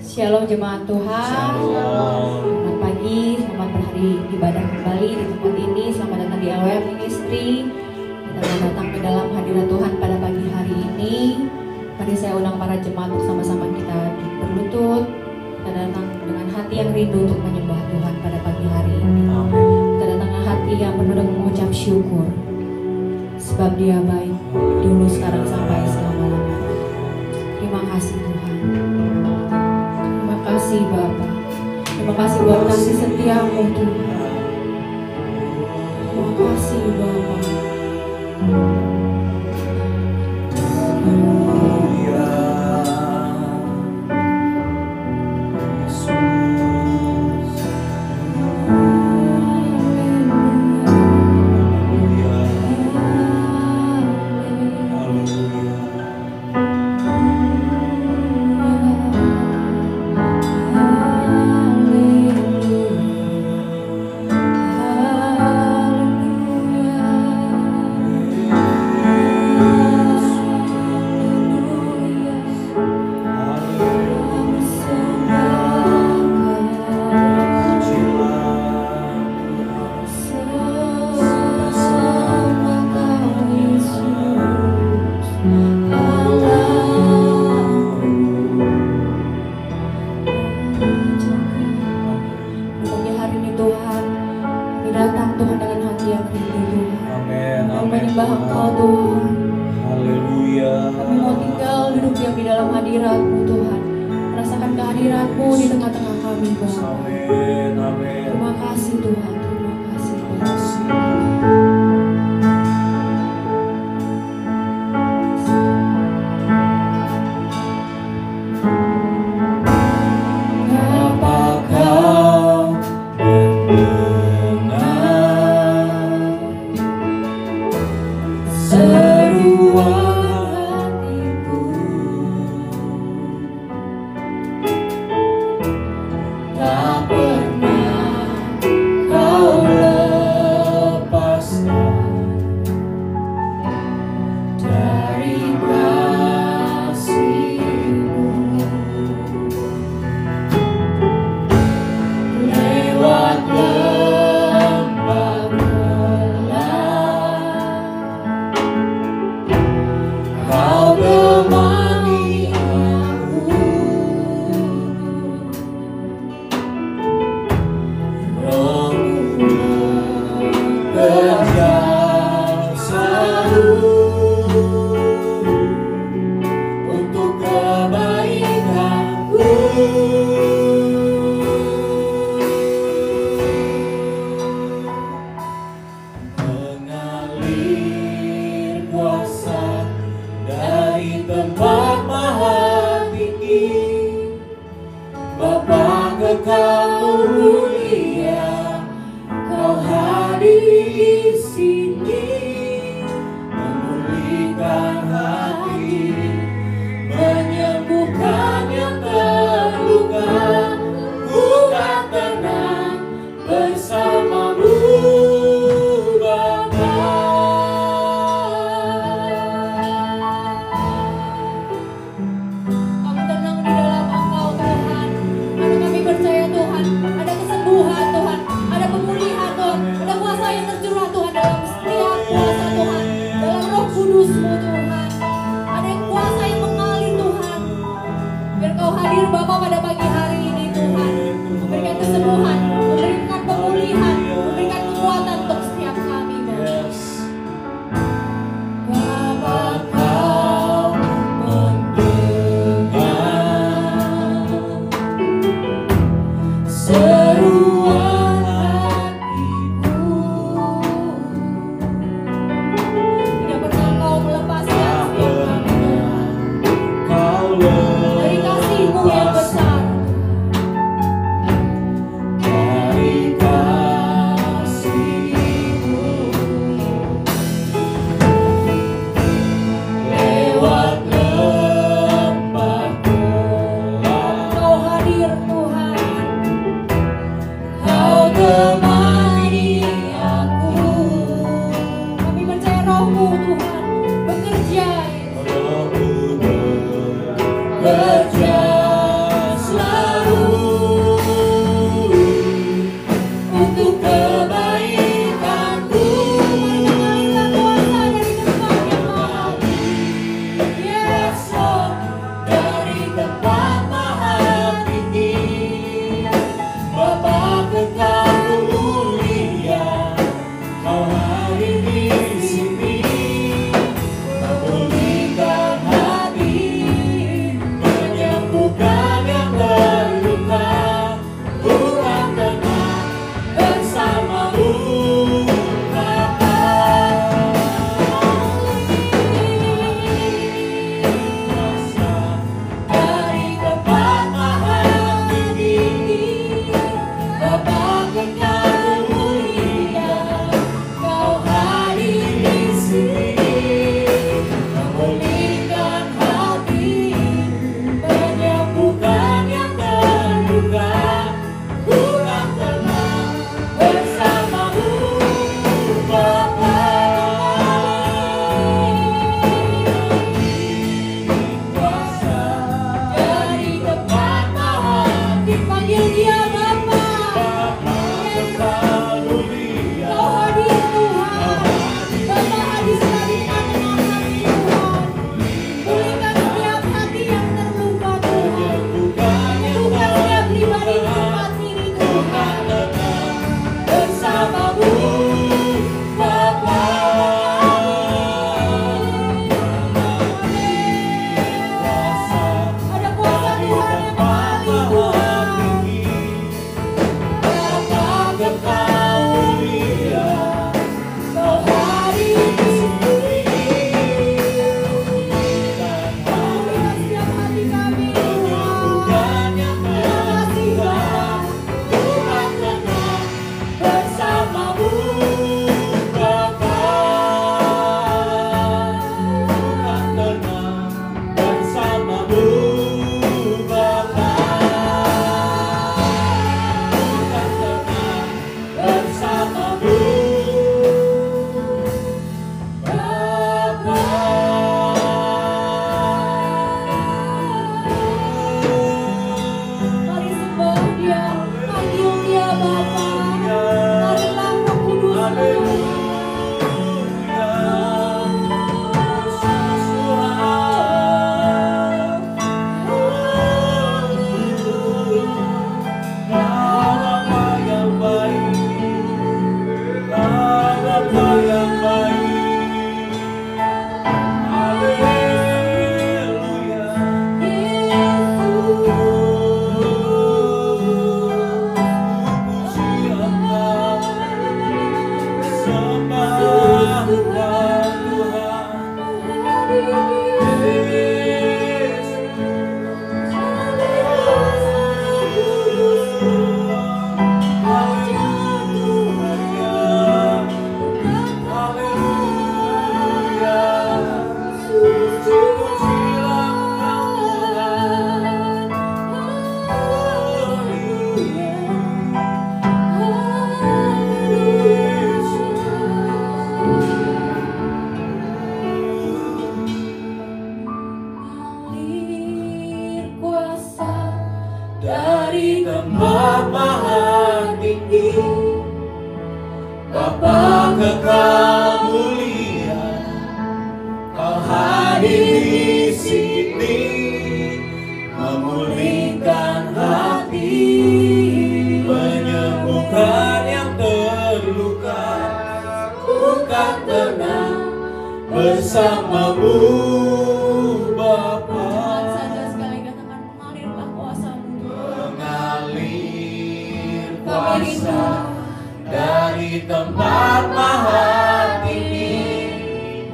Shalom jemaat Tuhan. Selamat pagi, selamat berhari ibadah kembali di tempat ini. Selamat datang di LWM Ministry. Kita datang ke dalam hadirat Tuhan pada pagi hari ini. Mari saya undang para jemaat untuk sama-sama kita berlutut. Kita datang dengan hati yang rindu untuk menyembah Tuhan pada pagi hari ini. Kita datang dengan hati yang penuh dengan mengucap syukur. Sebab Dia baik dulu, sekarang, sampai selama-lamanya. Terima kasih Tuhan. Terima kasih Bapa. Terima kasih buat kasih setiamu Tuhan. Terima kasih Bapa. Bekerja selalu. Bapa kekal mulia, Kau hadir di sini, memulihkan hati, menyembuhkan yang terluka. Ku kan tenang bersamamu, Bapa. Saja sekali katakan mengalirlah kuasa-Mu. Mengalir kuasa dari tempat maha tinggi,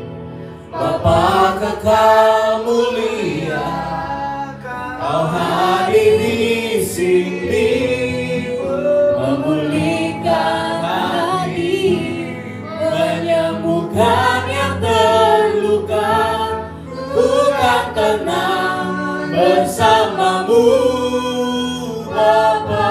Bapa kekal mulia, Kau hadir di sini, memulihkan hati, menyembuhkan yang terluka. Ku kan tenang bersamamu, Bapa.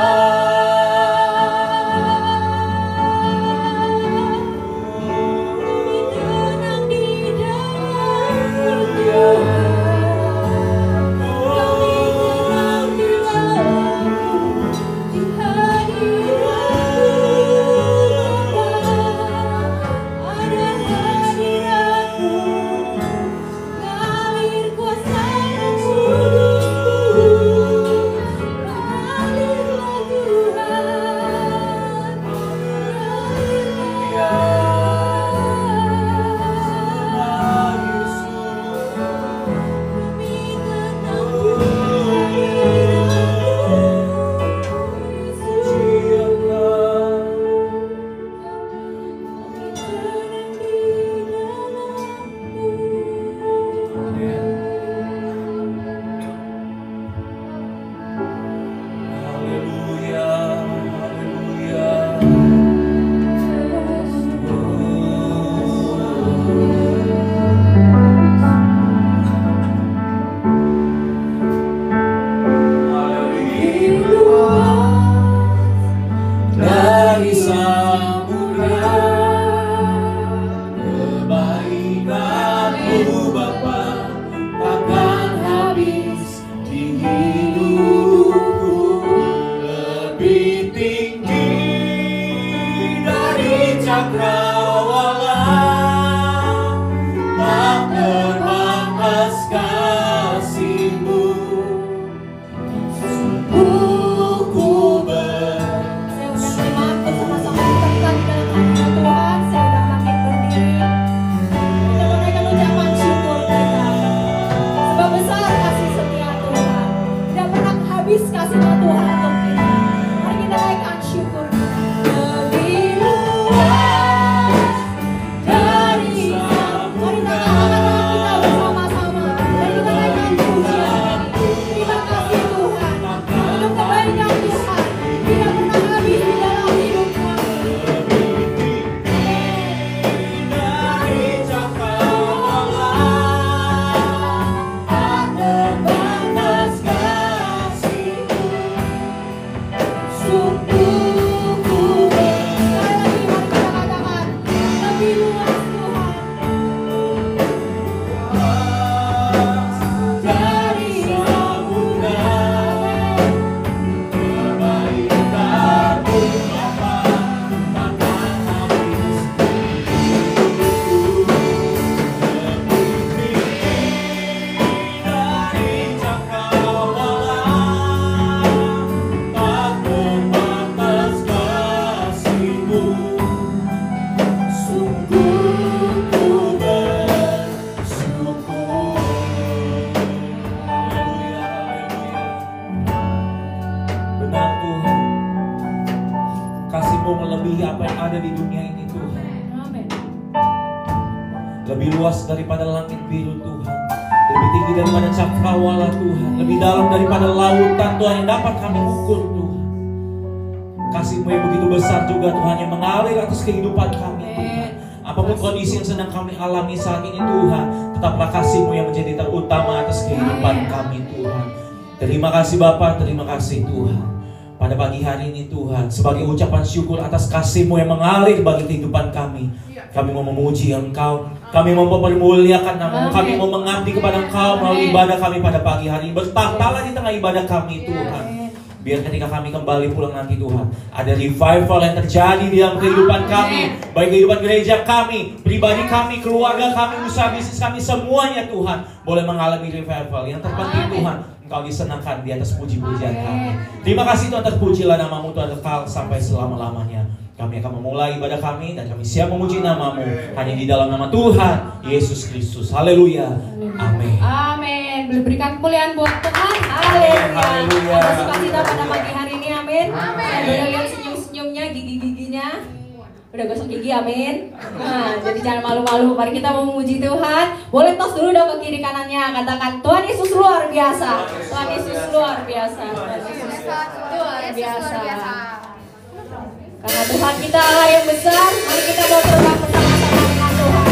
Lebih luas daripada langit biru Tuhan, lebih tinggi daripada cakrawala Tuhan, lebih dalam daripada lautan Tuhan yang dapat kami ukur Tuhan. Kasih-Mu yang begitu besar juga Tuhan, yang mengalir atas kehidupan kami Tuhan. Apapun kondisi yang sedang kami alami saat ini Tuhan, tetaplah kasih-Mu yang menjadi terutama atas kehidupan kami Tuhan. Terima kasih Bapa, terima kasih Tuhan. Pada pagi hari ini Tuhan, sebagai ucapan syukur atas kasih-Mu yang mengalir bagi kehidupan kami, kami mau memuji Engkau, kami mau mempermuliakan nama-Mu, kami mau mengabdi kepada Engkau melalui ibadah kami pada pagi hari ini. Bertahtalah di tengah ibadah kami Tuhan. Biar ketika kami kembali pulang nanti Tuhan, ada revival yang terjadi di dalam kehidupan kami, baik kehidupan gereja kami, pribadi kami, keluarga kami, usaha bisnis kami, semuanya Tuhan boleh mengalami revival. Yang terpenting Tuhan, Engkau disenangkan di atas puji-pujian kami. Terima kasih Tuhan, terpujilah namamu Tuhan kekal sampai selama-lamanya. Kami akan memulai ibadah kami dan kami siap memuji namamu hanya di dalam nama Tuhan Yesus Kristus. Haleluya. Amin. Amin. Berikan kemuliaan buat Tuhan. Haleluya. Ada sukacita pada pagi hari ini. Amin. Amin. Udah lihat senyum-senyumnya, gigi-giginya. Udah gosok gigi, amin. Nah, jadi jangan malu-malu. Mari kita memuji Tuhan. Boleh tos dulu dong ke kiri kanannya. Katakan, Tuhan Yesus luar biasa. Tuhan Yesus luar biasa. Tuhan Yesus luar biasa. Karena Tuhan kita Allah yang besar. Mari kita mau terbang bersama-sama dengan Tuhan.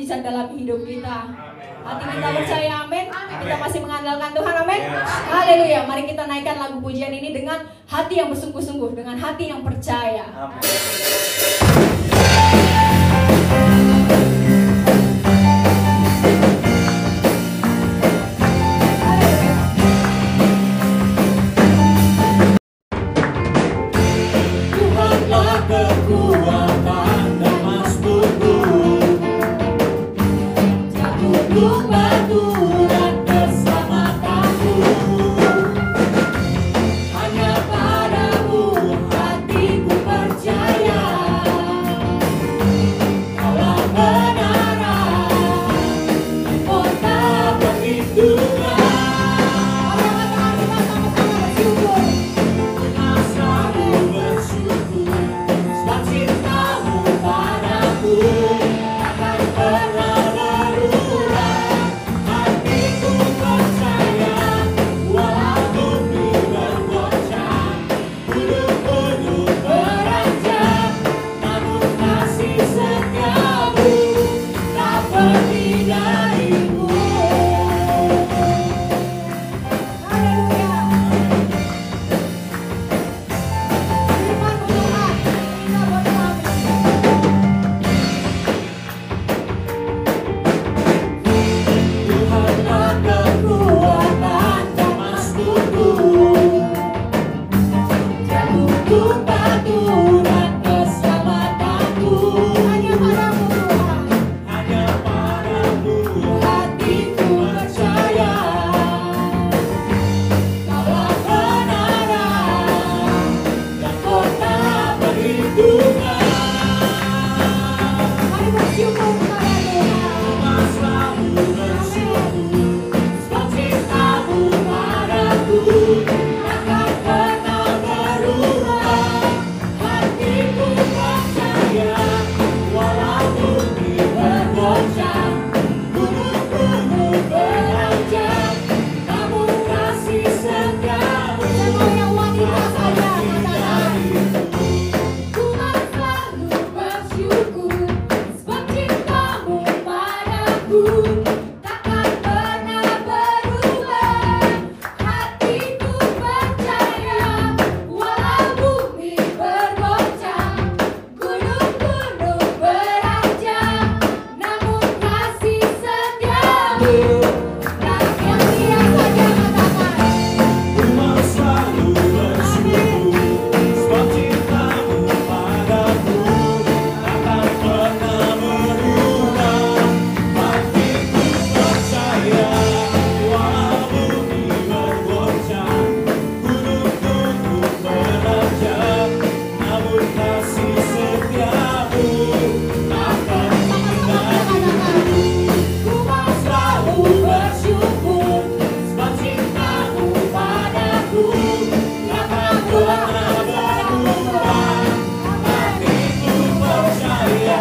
mukjizat dalam hidup kita. Hati kita percaya, amin. Kita masih mengandalkan Tuhan, amin. Haleluya. Mari kita naikkan lagu pujian ini dengan hati yang bersungguh-sungguh, dengan hati yang percaya. Tuhanlah kekuatan dan masmurku, jatuh batu dan keselamatanku. Hanya padamu hatiku percaya, Kaulah kebenaran, kota perlindungan. Selalu bersyukur, sebab cintamu padaku takkan pernah berubah. Hatiku percaya, walau bumi bergoncang, gunung-gunung beranjak, namun kasih setiamu tak pergi dariku. Tuhanlah kekuatan dan masmurku, jatuh batu dan keselamatanku. Hanya padamu hatiku percaya, Kaulah kebenaran dan kota perlindungan. Selalu bersyukur, sebab cintamu padaku takkan pernah berubah. Hatiku percaya, walau bumi bergoncang, gunung-gunung beranjak, namun kasih setiamu tak pergi dariku. Tuhan selalu bersyukur, sebab cintamu padaku takkan pernah berubah. Hatiku percaya, walau bumi bergoncang, gunung-gunung beranjak, namun kasih setiamu tak sia-sia. Saja katakan, Tuhan selalu bersyukur, sebab cintamu padaku takkan pernah berubah. Hatiku percaya, walau bumi bergoncang, gunung-gunung beranjak, namun kasih setiamu tak pergi dariku. Tuhan selalu bersyukur, sebab cintamu padaku takkan pernah berubah. Hatiku percaya,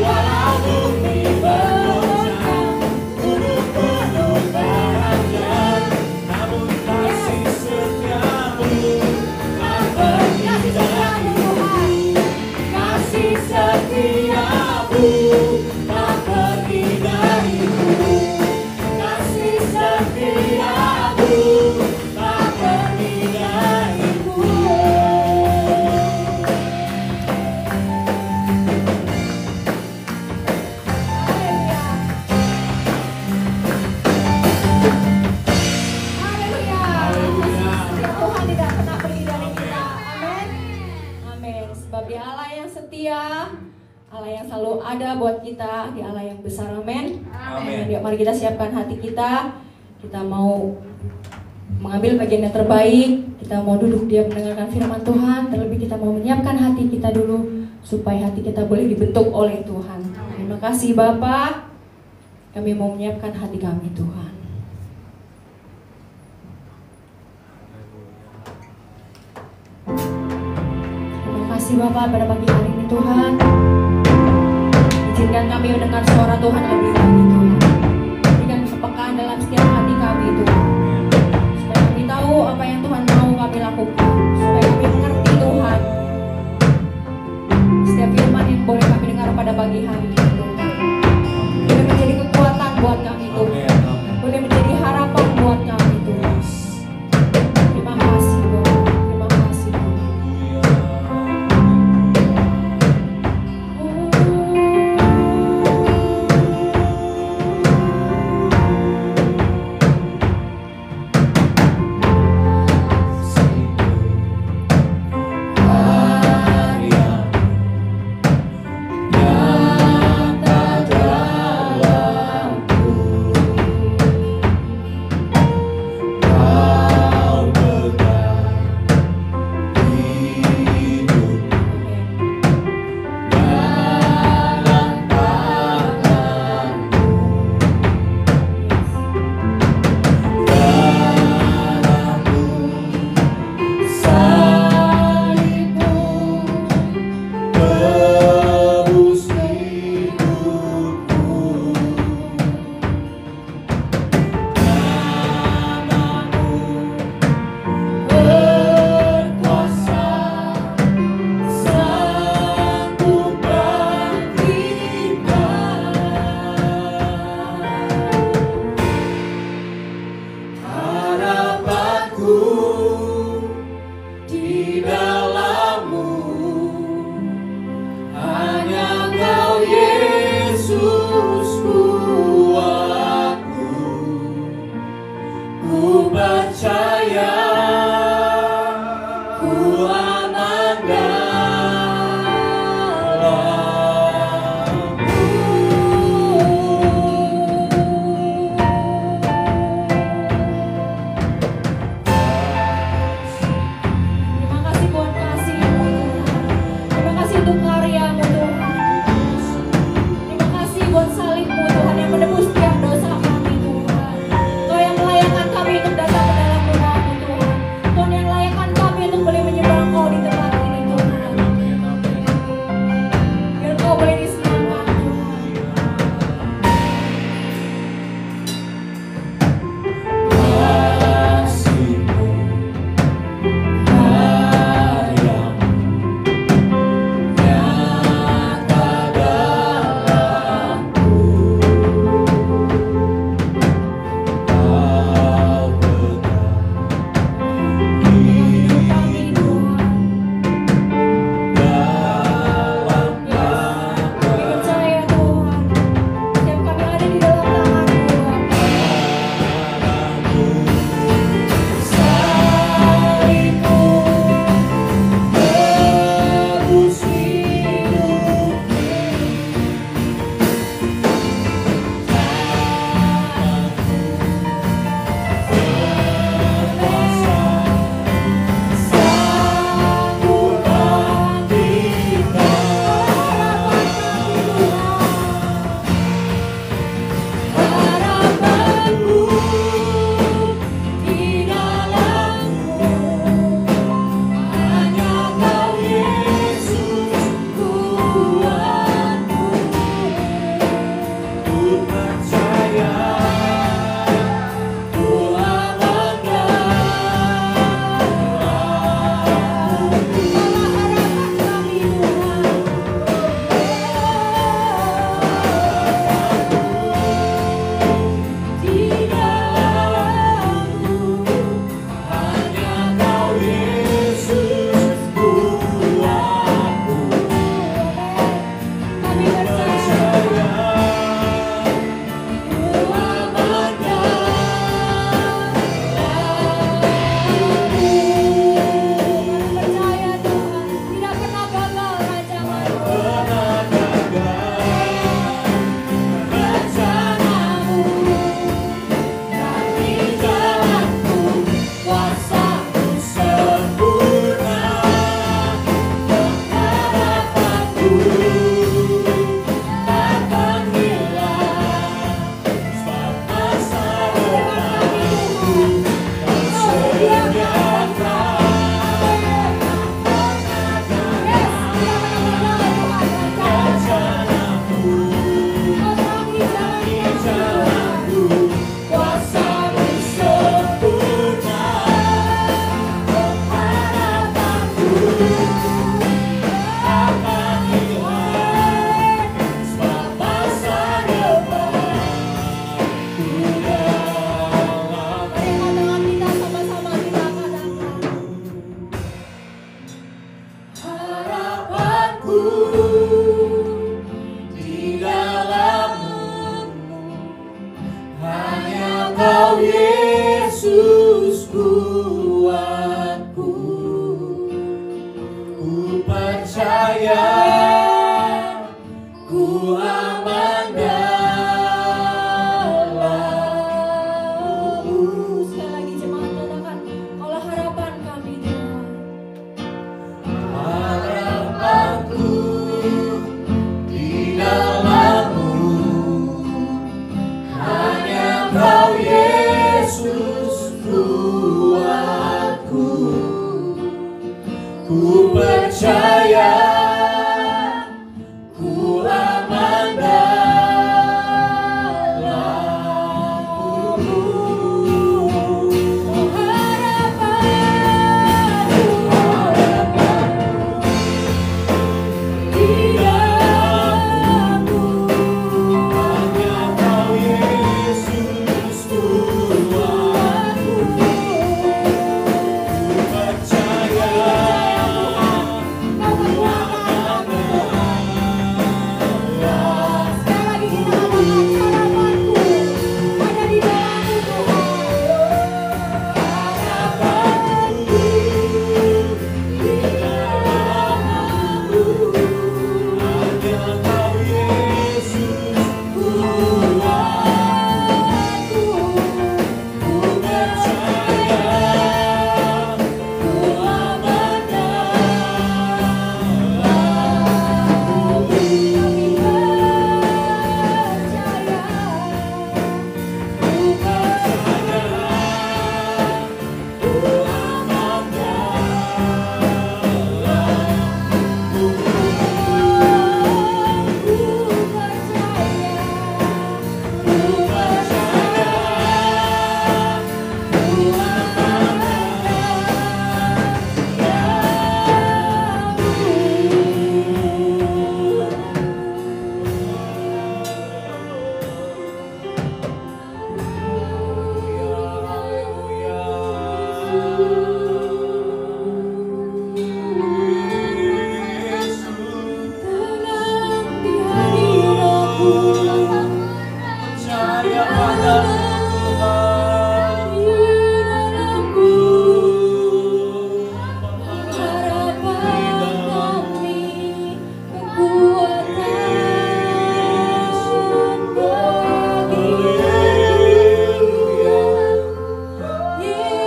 walau bumi bergoncang, gunung-gunung beranjak, namun kasih setiamu tak pergi dariku. Kasih setiamu tak pergi dariku. Kasih setiamu tak pergi dariku. Haleluya. Tuhan tidak pernah pergi dari kita. Amin. Amin. Sebab Dia Allah yang setia, Allah yang selalu ada buat kita, Dia Allah yang besar. Amin. Amin. Yuk, mari kita siapkan hati kita. Kita mau mengambil bagian yang terbaik. Kita mau duduk diam mendengarkan firman Tuhan. Terlebih kita mau menyiapkan hati kita dulu supaya hati kita boleh dibentuk oleh Tuhan. Terima kasih Bapa. Kami mau menyiapkan hati kami, Tuhan. Terima kasih Bapak pada pagi hari ini Tuhan. Izinkan kami mendengar suara Tuhan lebih lagi Tuhan. Berikan kepekaan dalam setiap hati kami Tuhan. Supaya kami tahu apa yang Tuhan mau kami lakukan. Supaya kami mengerti Tuhan. Setiap firman yang boleh kami dengar pada pagi hari ini Tuhan. kuatku, ku percaya, ku aman dalam-Mu. Sekali lagi jemaat katakan, Kaulah harapan kami Tuhan. Harapanku di dalam-Mu, hanya Kau Yesus kuatku, ku percaya, ku aman dalam-Mu. Oh harapanku, Di dalam-Mu, hanya Kau Yesus kuatku, ku percaya, Kau kekuatan sekali lagi kita katakan harapanku ada di dalam-Mu tenang di hadirat-Mu, percaya padamu Tuhan. di dalam-Mu harapan kami, kekuatan bagi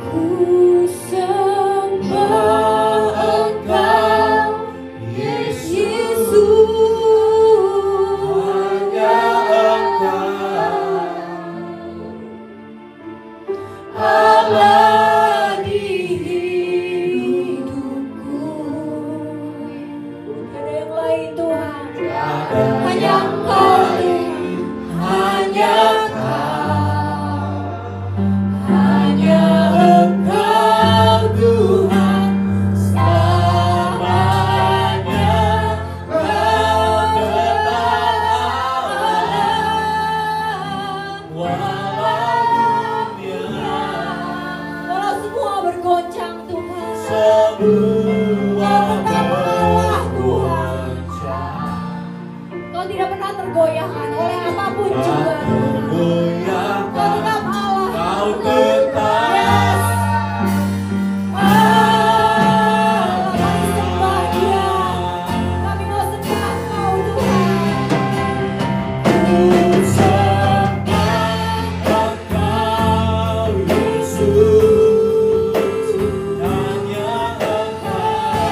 Ku sembah Engkau, Yesus, Hanya Engkau, Allah di hidupku. Tidak ada yang lain Tuhan, hanya Engkau Tuhan, hanya hanya Engkau Tuhan, selamanya Kau tetap Allah, walau dunia, walau semua bergoncang Tuhan, semua Allah Tuhan. bergoncang. Kau tidak pernah tergoyahkan oleh apapun juga Tuhan. Kau tetap Allah. Kau tetap Yes. Allah, kami sembah Dia. Kami mau sembah Kau Tuhan. ku sembah Engkau Yesus, hanya Engkau,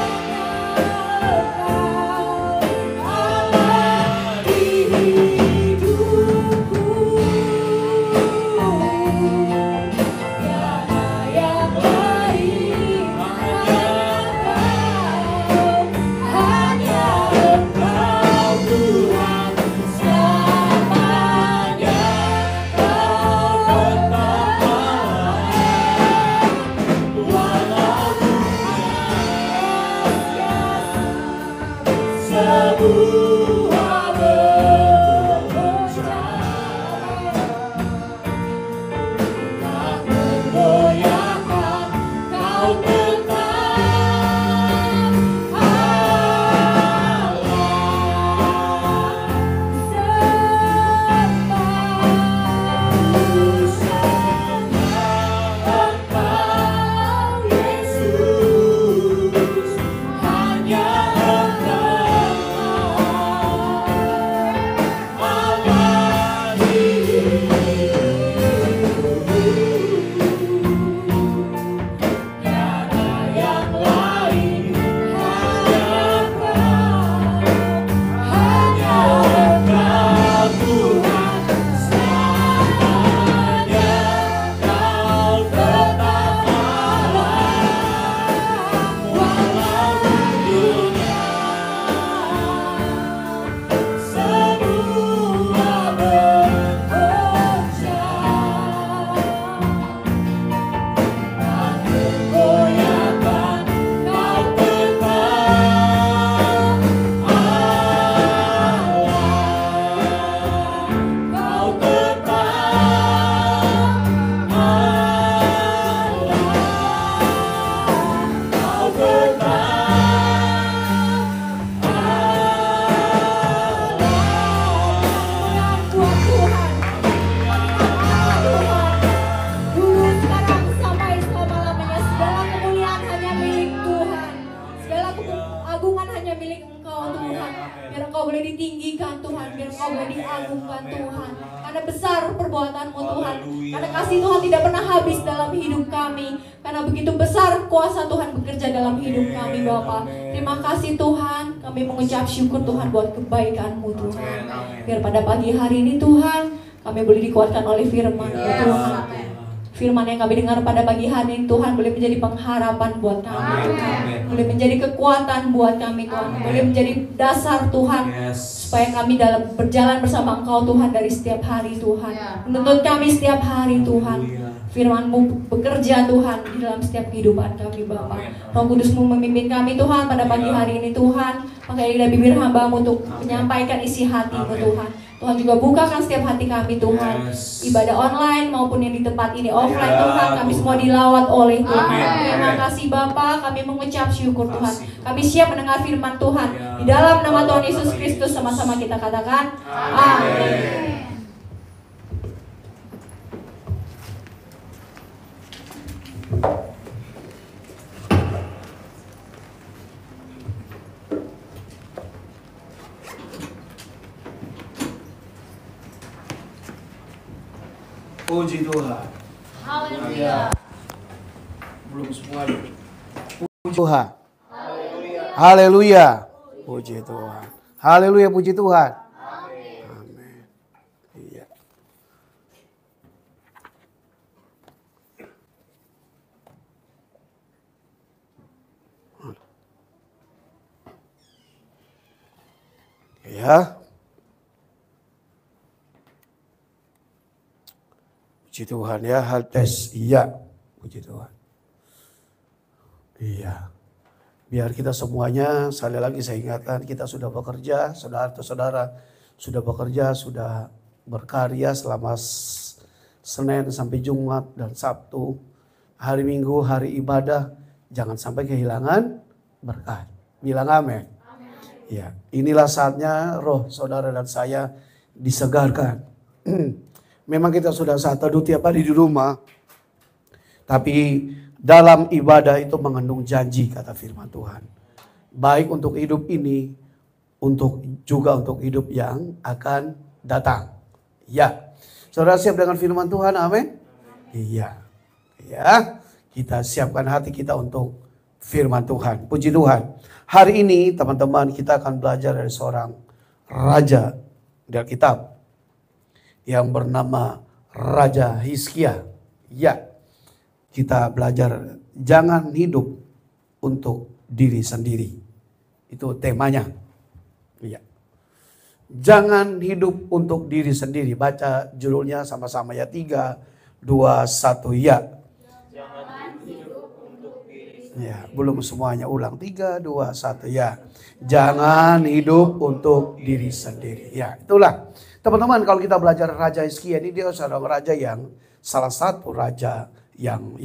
kasih Tuhan tidak pernah habis dalam hidup kami. Karena begitu besar kuasa Tuhan bekerja dalam hidup kami Bapa. Terima kasih Tuhan, kami mengucap syukur Tuhan buat kebaikan-Mu Tuhan. Biar pada pagi hari ini Tuhan, kami boleh dikuatkan oleh firman Tuhan. Firman yang kami dengar pada pagi hari ini Tuhan boleh menjadi pengharapan buat kami Tuhan. Boleh menjadi kekuatan buat kami Tuhan. Boleh menjadi dasar Tuhan. Supaya kami dalam berjalan bersama Engkau Tuhan dari setiap hari Tuhan. Menuntut kami setiap hari Tuhan. Firman-Mu bekerja Tuhan di dalam setiap kehidupan kami Bapa. Roh Kudus-Mu memimpin kami Tuhan pada pagi hari ini Tuhan. Pakai lidah bibir hamba-Mu untuk menyampaikan isi hati-Mu Tuhan. Tuhan juga bukakan setiap hati kami Tuhan. Ibadah online maupun yang di tempat ini offline Tuhan, kami semua dilawat oleh Tuhan. Terima kasih Bapa, kami mengucap syukur Tuhan. Kami siap mendengar firman Tuhan. Di dalam nama Tuhan Yesus Kristus sama-sama kita katakan amin. Puji Tuhan. Haleluya. Belum semua. Puji Tuhan. Haleluya. Puji Tuhan. Haleluya, puji Tuhan. Amin. Iya. Ya. Puji Tuhan ya, hal tes, iya, puji Tuhan. Iya, biar kita semuanya, sekali lagi saya ingatkan, kita sudah bekerja, saudara-saudara sudah bekerja, sudah berkarya selama Senin sampai Jumat dan Sabtu, hari Minggu, hari ibadah, jangan sampai kehilangan berkat. Bilang amin. Ya, inilah saatnya roh saudara dan saya disegarkan. Memang kita sudah saat teduh tiap hari di rumah. Tapi dalam ibadah itu mengandung janji kata firman Tuhan. Baik untuk hidup ini, juga untuk hidup yang akan datang. Ya, saudara siap dengan firman Tuhan, amin? Iya. Ya, kita siapkan hati kita untuk firman Tuhan. Puji Tuhan. Hari ini teman-teman kita akan belajar dari seorang raja dari Alkitab yang bernama Raja Hizkia. Ya, kita belajar jangan hidup untuk diri sendiri. Itu temanya. Ya. Jangan hidup untuk diri sendiri. Baca judulnya sama-sama ya. 3, 2, 1 ya. Ya, belum semuanya ulang. 3, 2, 1 ya. Jangan hidup untuk diri sendiri. Ya, itulah. Teman-teman, kalau kita belajar Raja Hizkia ini, dia seorang raja yang salah satu raja yang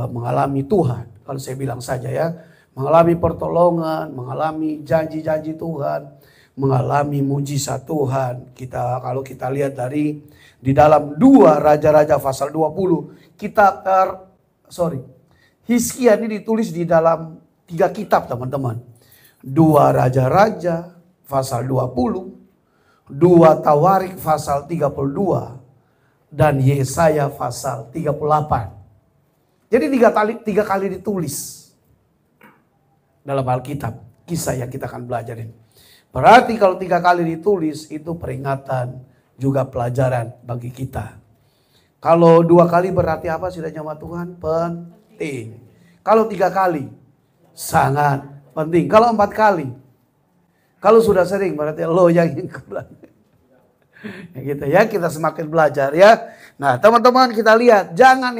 mengalami Tuhan. Kalau saya bilang saja ya, mengalami pertolongan, mengalami janji-janji Tuhan, mengalami mujizat Tuhan. Kalau kita lihat di dalam 2 Raja-Raja pasal 20, Hizkia ini ditulis di dalam 3 kitab teman-teman. 2 Raja-Raja pasal 20, 2 Tawarik pasal 32 dan Yesaya pasal 38. Jadi 3 kali ditulis dalam Alkitab kisah yang kita akan belajarin. Berarti kalau 3 kali ditulis itu peringatan juga pelajaran bagi kita. Kalau 2 kali berarti apa sudah sama Tuhan? Penting. Kalau 3 kali sangat penting. Kalau 4 kali, kalau sudah sering berarti lo yang kurang. Ya gitu ya, kita semakin belajar ya. Nah, teman-teman kita lihat jangan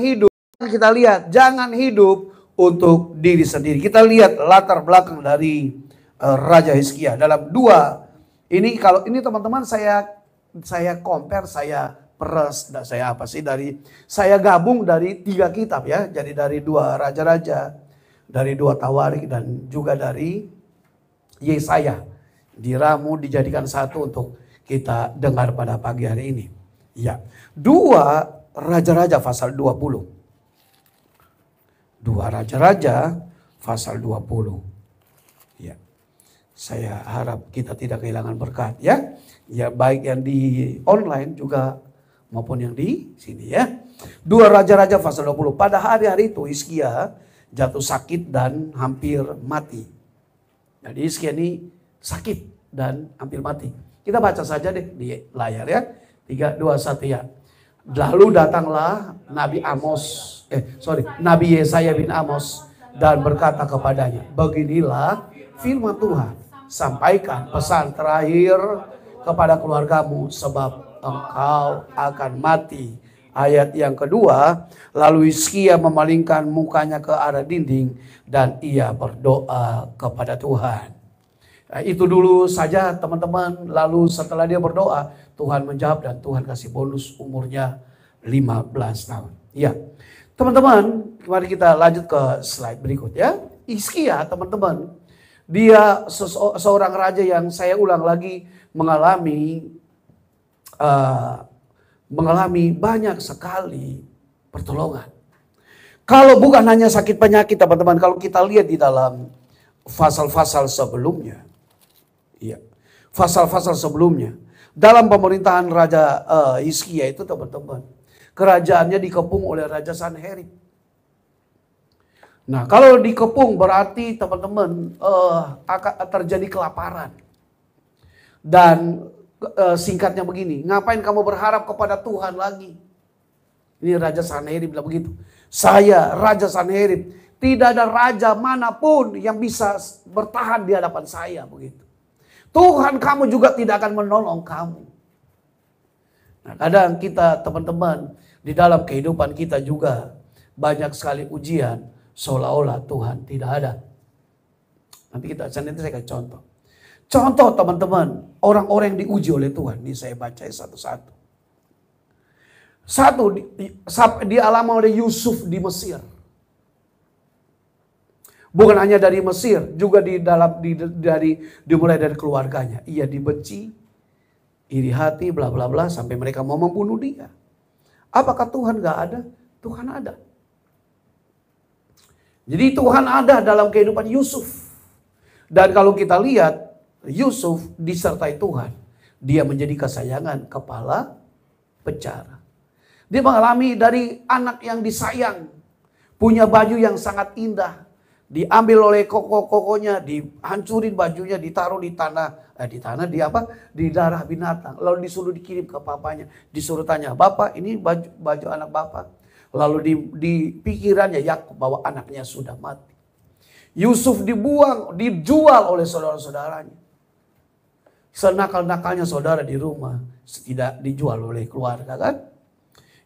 hidup untuk diri sendiri. Kita lihat latar belakang dari Raja Hizkia dalam 2. Kalau ini teman-teman saya compare, saya peres, saya gabung dari 3 kitab ya. Jadi dari 2 Raja-Raja, dari 2 Tawarik dan juga dari Yesaya. Diramu dijadikan satu untuk kita dengar pada pagi hari ini. Ya, 2 Raja-Raja pasal 20. 2 Raja-Raja pasal 20. Ya. Saya harap kita tidak kehilangan berkat ya. Ya, baik yang di online juga maupun yang di sini ya. 2 Raja-Raja pasal 20. Pada hari-hari itu Hizkia jatuh sakit dan hampir mati. Jadi Hizkia ini sakit dan hampir mati. Kita baca saja deh di layar ya. 3, 2, 1 ya. Lalu datanglah Nabi Yesaya bin Amos dan berkata kepadanya, beginilah firman Tuhan, sampaikan pesan terakhir kepada keluargamu sebab engkau akan mati. Ayat yang kedua, lalu Hizkia memalingkan mukanya ke arah dinding dan ia berdoa kepada Tuhan. Nah, itu dulu saja teman-teman. Lalu setelah dia berdoa, Tuhan menjawab dan Tuhan kasih bonus umurnya 15 tahun. Ya, teman-teman, mari kita lanjut ke slide berikut ya. Hizkia teman-teman, dia seorang raja yang saya ulang lagi mengalami banyak sekali pertolongan. Kalau bukan hanya sakit penyakit teman-teman, kalau kita lihat di dalam pasal-pasal sebelumnya, ya, pasal-pasal sebelumnya, dalam pemerintahan Raja Hizkia itu teman-teman, kerajaannya dikepung oleh Raja Sanherib. Nah, kalau dikepung berarti teman-teman akan terjadi kelaparan. Dan singkatnya begini, ngapain kamu berharap kepada Tuhan lagi? Ini Raja Sanherib bilang begitu. Saya Raja Sanherib, tidak ada raja manapun yang bisa bertahan di hadapan saya begitu. Tuhan kamu juga tidak akan menolong kamu. Nah, kadang kita teman-teman di dalam kehidupan kita juga banyak sekali ujian seolah-olah Tuhan tidak ada. Nanti saya kasih contoh. Contoh teman-teman, orang-orang yang diuji oleh Tuhan. Ini saya baca satu-satu. Satu, dialami oleh Yusuf di Mesir. Bukan hanya dari Mesir, juga dimulai dari keluarganya. Ia dibenci, iri hati, bla bla bla, sampai mereka mau membunuh dia. Apakah Tuhan gak ada? Tuhan ada. Jadi Tuhan ada dalam kehidupan Yusuf. Dan kalau kita lihat, Yusuf disertai Tuhan. Dia menjadi kesayangan kepala penjara. Dia mengalami dari anak yang disayang. Punya baju yang sangat indah. Diambil oleh koko-kokonya, dihancurin bajunya, ditaruh di tanah. Di darah binatang. Lalu disuruh dikirim ke papanya. Disuruh tanya, Bapak ini baju anak Bapak. Lalu di pikirannya Yakub bahwa anaknya sudah mati. Yusuf dijual oleh saudara-saudaranya. Senakal-nakalnya saudara di rumah, tidak dijual oleh keluarga kan.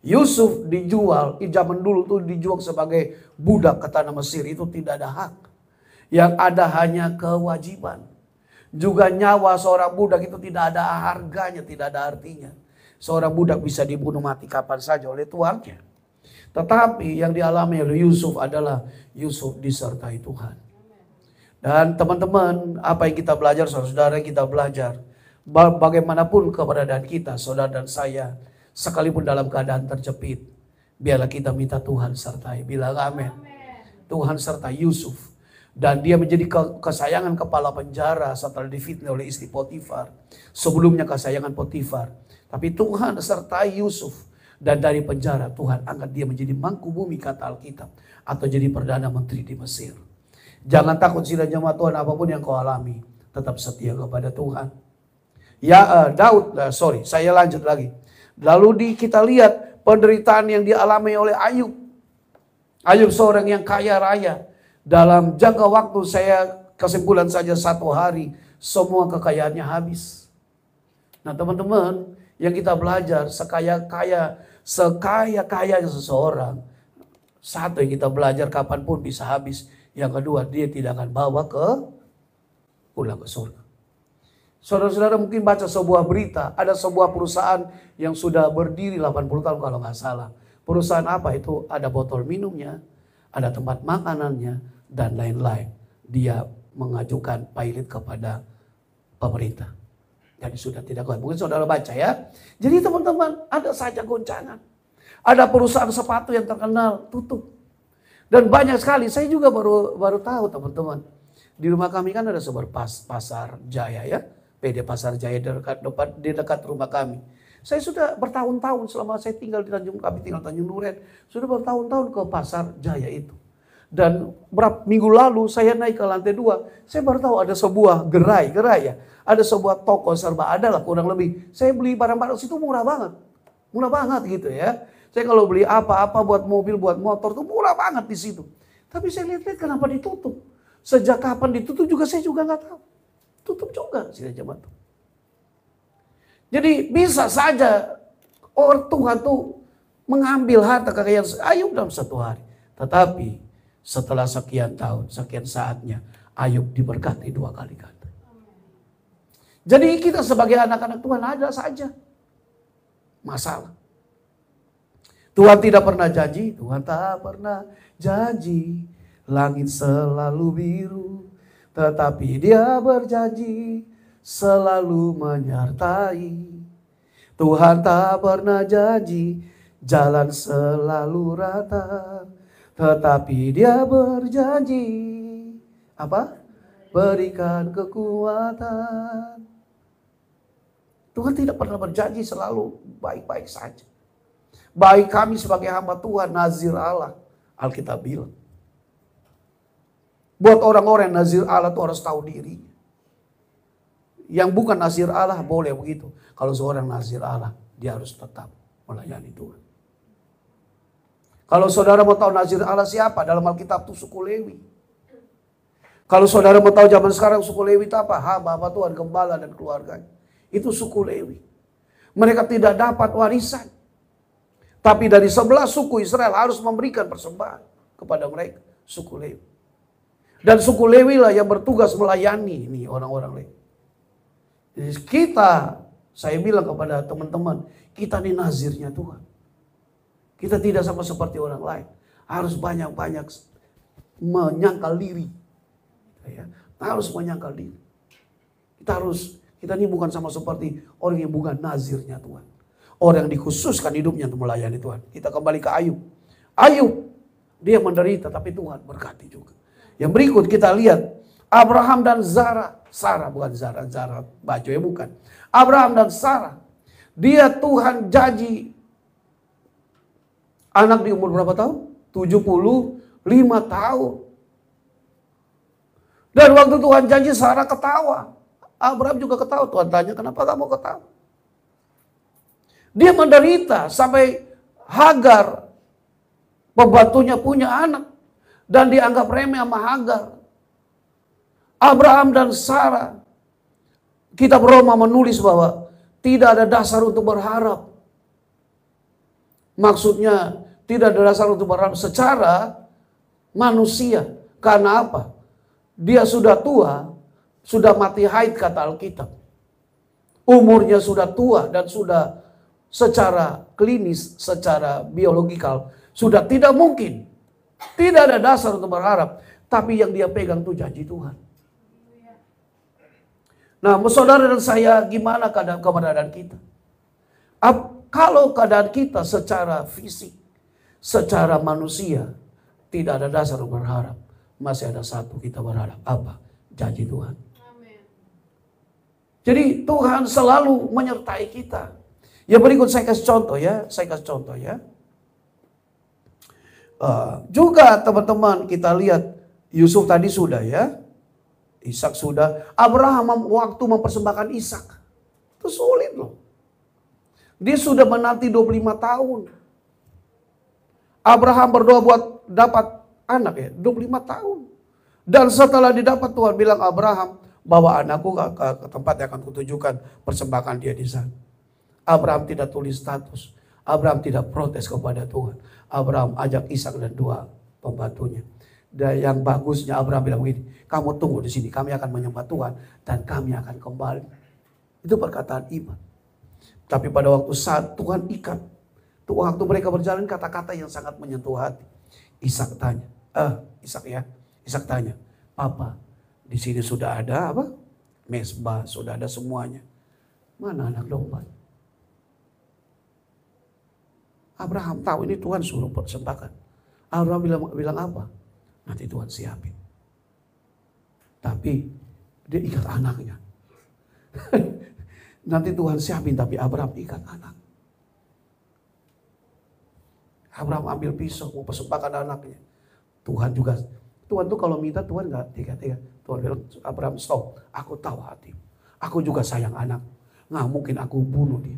Yusuf dijual, zaman dulu tuh dijual sebagai budak ke tanah Mesir, itu tidak ada hak. Yang ada hanya kewajiban. Juga nyawa seorang budak itu tidak ada harganya, tidak ada artinya. Seorang budak bisa dibunuh mati kapan saja oleh tuannya. Tetapi yang dialami oleh Yusuf adalah Yusuf disertai Tuhan. Dan teman-teman, apa yang kita belajar, saudara-saudara, kita belajar bagaimanapun keberadaan kita, saudara dan saya, sekalipun dalam keadaan terjepit, biarlah kita minta Tuhan sertai. Bilang amin. Tuhan sertai Yusuf. Dan dia menjadi kesayangan kepala penjara setelah difitnah oleh istri Potifar. Sebelumnya kesayangan Potifar. Tapi Tuhan sertai Yusuf. Dan dari penjara Tuhan angkat dia menjadi mangku bumi kata Alkitab. Atau jadi Perdana Menteri di Mesir. Jangan takut sidang jemaat Tuhan, apapun yang kau alami, tetap setia kepada Tuhan. Ya saya lanjut lagi. Lalu kita lihat penderitaan yang dialami oleh Ayub. Ayub seorang yang kaya raya. Dalam jangka waktu saya kesimpulan saja 1 hari, semua kekayaannya habis. Nah teman-teman, yang kita belajar sekaya-kayanya seseorang, satu yang kita belajar kapanpun bisa habis. Yang kedua, dia tidak akan bawa pulang ke surga. Saudara-saudara mungkin baca sebuah berita, ada sebuah perusahaan yang sudah berdiri 80 tahun kalau nggak salah. Perusahaan apa itu? Ada botol minumnya, ada tempat makanannya, dan lain-lain. Dia mengajukan pilot kepada pemerintah. Jadi sudah tidak kuat. Mungkin saudara baca ya. Jadi teman-teman, ada saja goncangan. Ada perusahaan sepatu yang terkenal tutup. Dan banyak sekali, saya juga baru tahu teman-teman. Di rumah kami kan ada sebuah pasar Jaya ya. PD Pasar Jaya di dekat rumah kami. Saya sudah bertahun-tahun selama saya tinggal di Tanjung, kami tinggal Tanjung Duren, sudah bertahun-tahun ke Pasar Jaya itu. Dan berapa minggu lalu saya naik ke lantai 2, saya baru tahu ada sebuah gerai ya. Ada sebuah toko serba ada lah kurang lebih. Saya beli barang-barang situ murah banget gitu ya. Saya kalau beli apa-apa buat mobil, buat motor tuh murah banget di situ. Tapi saya lihat-lihat kenapa ditutup. Sejak kapan ditutup juga saya juga nggak tahu. Tutup juga sih zaman itu. Jadi bisa saja orang Tuhan tuh mengambil harta kekayaan Ayub dalam satu hari. Tetapi setelah sekian tahun, sekian saatnya Ayub diberkati 2 kali ganda. Jadi kita sebagai anak-anak Tuhan ada saja masalah. Tuhan tidak pernah janji, Tuhan tak pernah janji langit selalu biru, tetapi Dia berjanji selalu menyertai. Tuhan tak pernah janji jalan selalu rata, tetapi Dia berjanji apa? Berikan kekuatan. Tuhan tidak pernah berjanji selalu baik-baik saja. Baik kami sebagai hamba Tuhan, nazir Allah, Alkitab bilang. Buat orang-orang yang nazir Allah itu harus tahu diri. Yang bukan nazir Allah boleh begitu. Kalau seorang nazir Allah, dia harus tetap melayani Tuhan. Kalau saudara mau tahu nazir Allah siapa? Dalam Alkitab itu suku Lewi. Kalau saudara mau tahu zaman sekarang suku Lewi itu apa? Hamba Tuhan, gembala dan keluarganya. Itu suku Lewi. Mereka tidak dapat warisan. Tapi dari 11 suku Israel harus memberikan persembahan kepada mereka, suku Lewi. Dan suku Lewi lah yang bertugas melayani ini orang-orang Lewi. Jadi saya bilang kepada teman-teman, kita ini nazirnya Tuhan. Kita tidak sama seperti orang lain. Harus banyak-banyak menyangkal diri. Ya, harus menyangkal diri. Kita ini bukan sama seperti orang yang bukan nazirnya Tuhan. Orang yang dikhususkan hidupnya untuk melayani Tuhan. Kita kembali ke Ayub. Ayub, dia menderita tapi Tuhan berkati juga. Yang berikut kita lihat Abraham dan Sarah bukan Zara baju ya bukan. Abraham dan Sarah. Dia Tuhan janji anak di umur berapa tahun? 75 tahun. Dan waktu Tuhan janji Sarah ketawa. Abraham juga ketawa. Tuhan tanya kenapa kamu ketawa? Dia menderita sampai Hagar pembantunya punya anak dan dianggap remeh sama Hagar. Abraham dan Sarah, kitab Roma menulis bahwa tidak ada dasar untuk berharap. Maksudnya tidak ada dasar untuk berharap secara manusia. Karena apa? Dia sudah tua, sudah mati haid kata Alkitab. Umurnya sudah tua dan sudah secara klinis, secara biologikal sudah tidak mungkin. Tidak ada dasar untuk berharap. Tapi yang dia pegang itu janji Tuhan. Nah, saudara dan saya, gimana keadaan kita? Kalau keadaan kita secara fisik, secara manusia, tidak ada dasar untuk berharap. Masih ada satu kita berharap. Apa? Janji Tuhan. Jadi Tuhan selalu menyertai kita. Ya berikut saya kasih contoh ya. Juga teman-teman kita lihat Yusuf tadi sudah ya. Ishak sudah. Abraham waktu mempersembahkan Ishak. Itu sulit loh. Dia sudah menanti 25 tahun. Abraham berdoa buat dapat anak ya. 25 tahun. Dan setelah didapat Tuhan bilang Abraham, bawa anakku ke tempat yang akan kutujukan, persembahkan dia di sana. Abraham tidak tulis status. Abraham tidak protes kepada Tuhan. Abraham ajak Ishak dan 2 pembantunya. Dan yang bagusnya Abraham bilang begini, kamu tunggu di sini, kami akan menyembah Tuhan dan kami akan kembali. Itu perkataan iman. Tapi pada waktu saat Tuhan ikat, waktu mereka berjalan kata-kata yang sangat menyentuh hati. Ishak tanya, Ishak tanya, Papa, di sini sudah ada apa? Mesbah, sudah ada semuanya. Mana anak domba? Abraham tahu ini Tuhan suruh persembahkan. Abraham bilang apa? Nanti Tuhan siapin. Tapi dia ikat anaknya. Nanti Tuhan siapin, tapi Abraham ikat anak. Abraham ambil pisau mau persembahkan anaknya. Tuhan tuh kalau minta Tuhan gak tega-tega. Tuhan bilang, Abraham stop, aku tahu hatimu. Aku juga sayang anak. Nggak mungkin aku bunuh dia.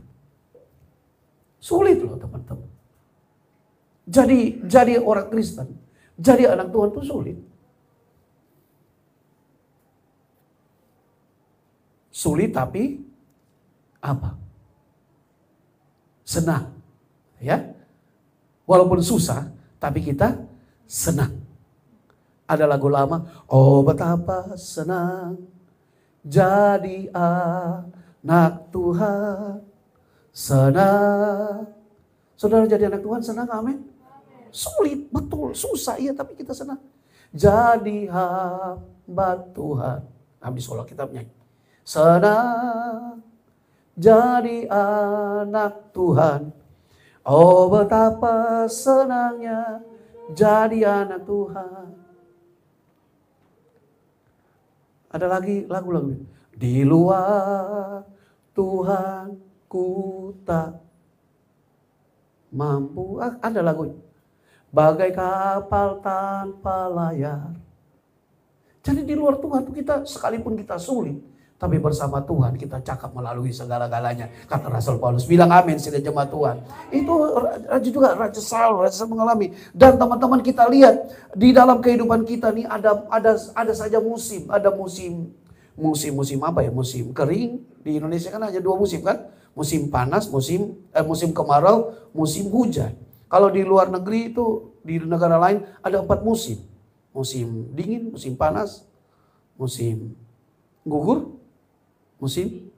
Sulit loh teman-teman. Jadi orang Kristen, jadi anak Tuhan tuh sulit. Sulit tapi apa? Senang. Ya. Walaupun susah, tapi kita senang. Ada lagu lama, oh betapa senang jadi anak Tuhan. Senang. Saudara jadi anak Tuhan senang, amin. Sulit, betul, susah, iya, tapi kita senang. Jadi hamba Tuhan. Habis sholat kita nyanyi. Senang jadi anak Tuhan. Oh betapa senangnya jadi anak Tuhan. Ada lagi lagu-lagu. Di luar Tuhan ku tak mampu. Ada lagu. Bagai kapal tanpa layar. Jadi di luar Tuhan kita sekalipun kita sulit, tapi bersama Tuhan kita cakap melalui segala-galanya. Kata Rasul Paulus, bilang amin sila jemaat Tuhan. Itu juga Raja Saul mengalami. Dan teman-teman kita lihat di dalam kehidupan kita nih ada saja musim. Ada musim apa ya? Musim kering. Di Indonesia kan hanya 2 musim kan? Musim panas, musim kemarau, musim hujan. Kalau di luar negeri itu, di negara lain ada 4 musim. Musim dingin, musim panas, musim gugur, musim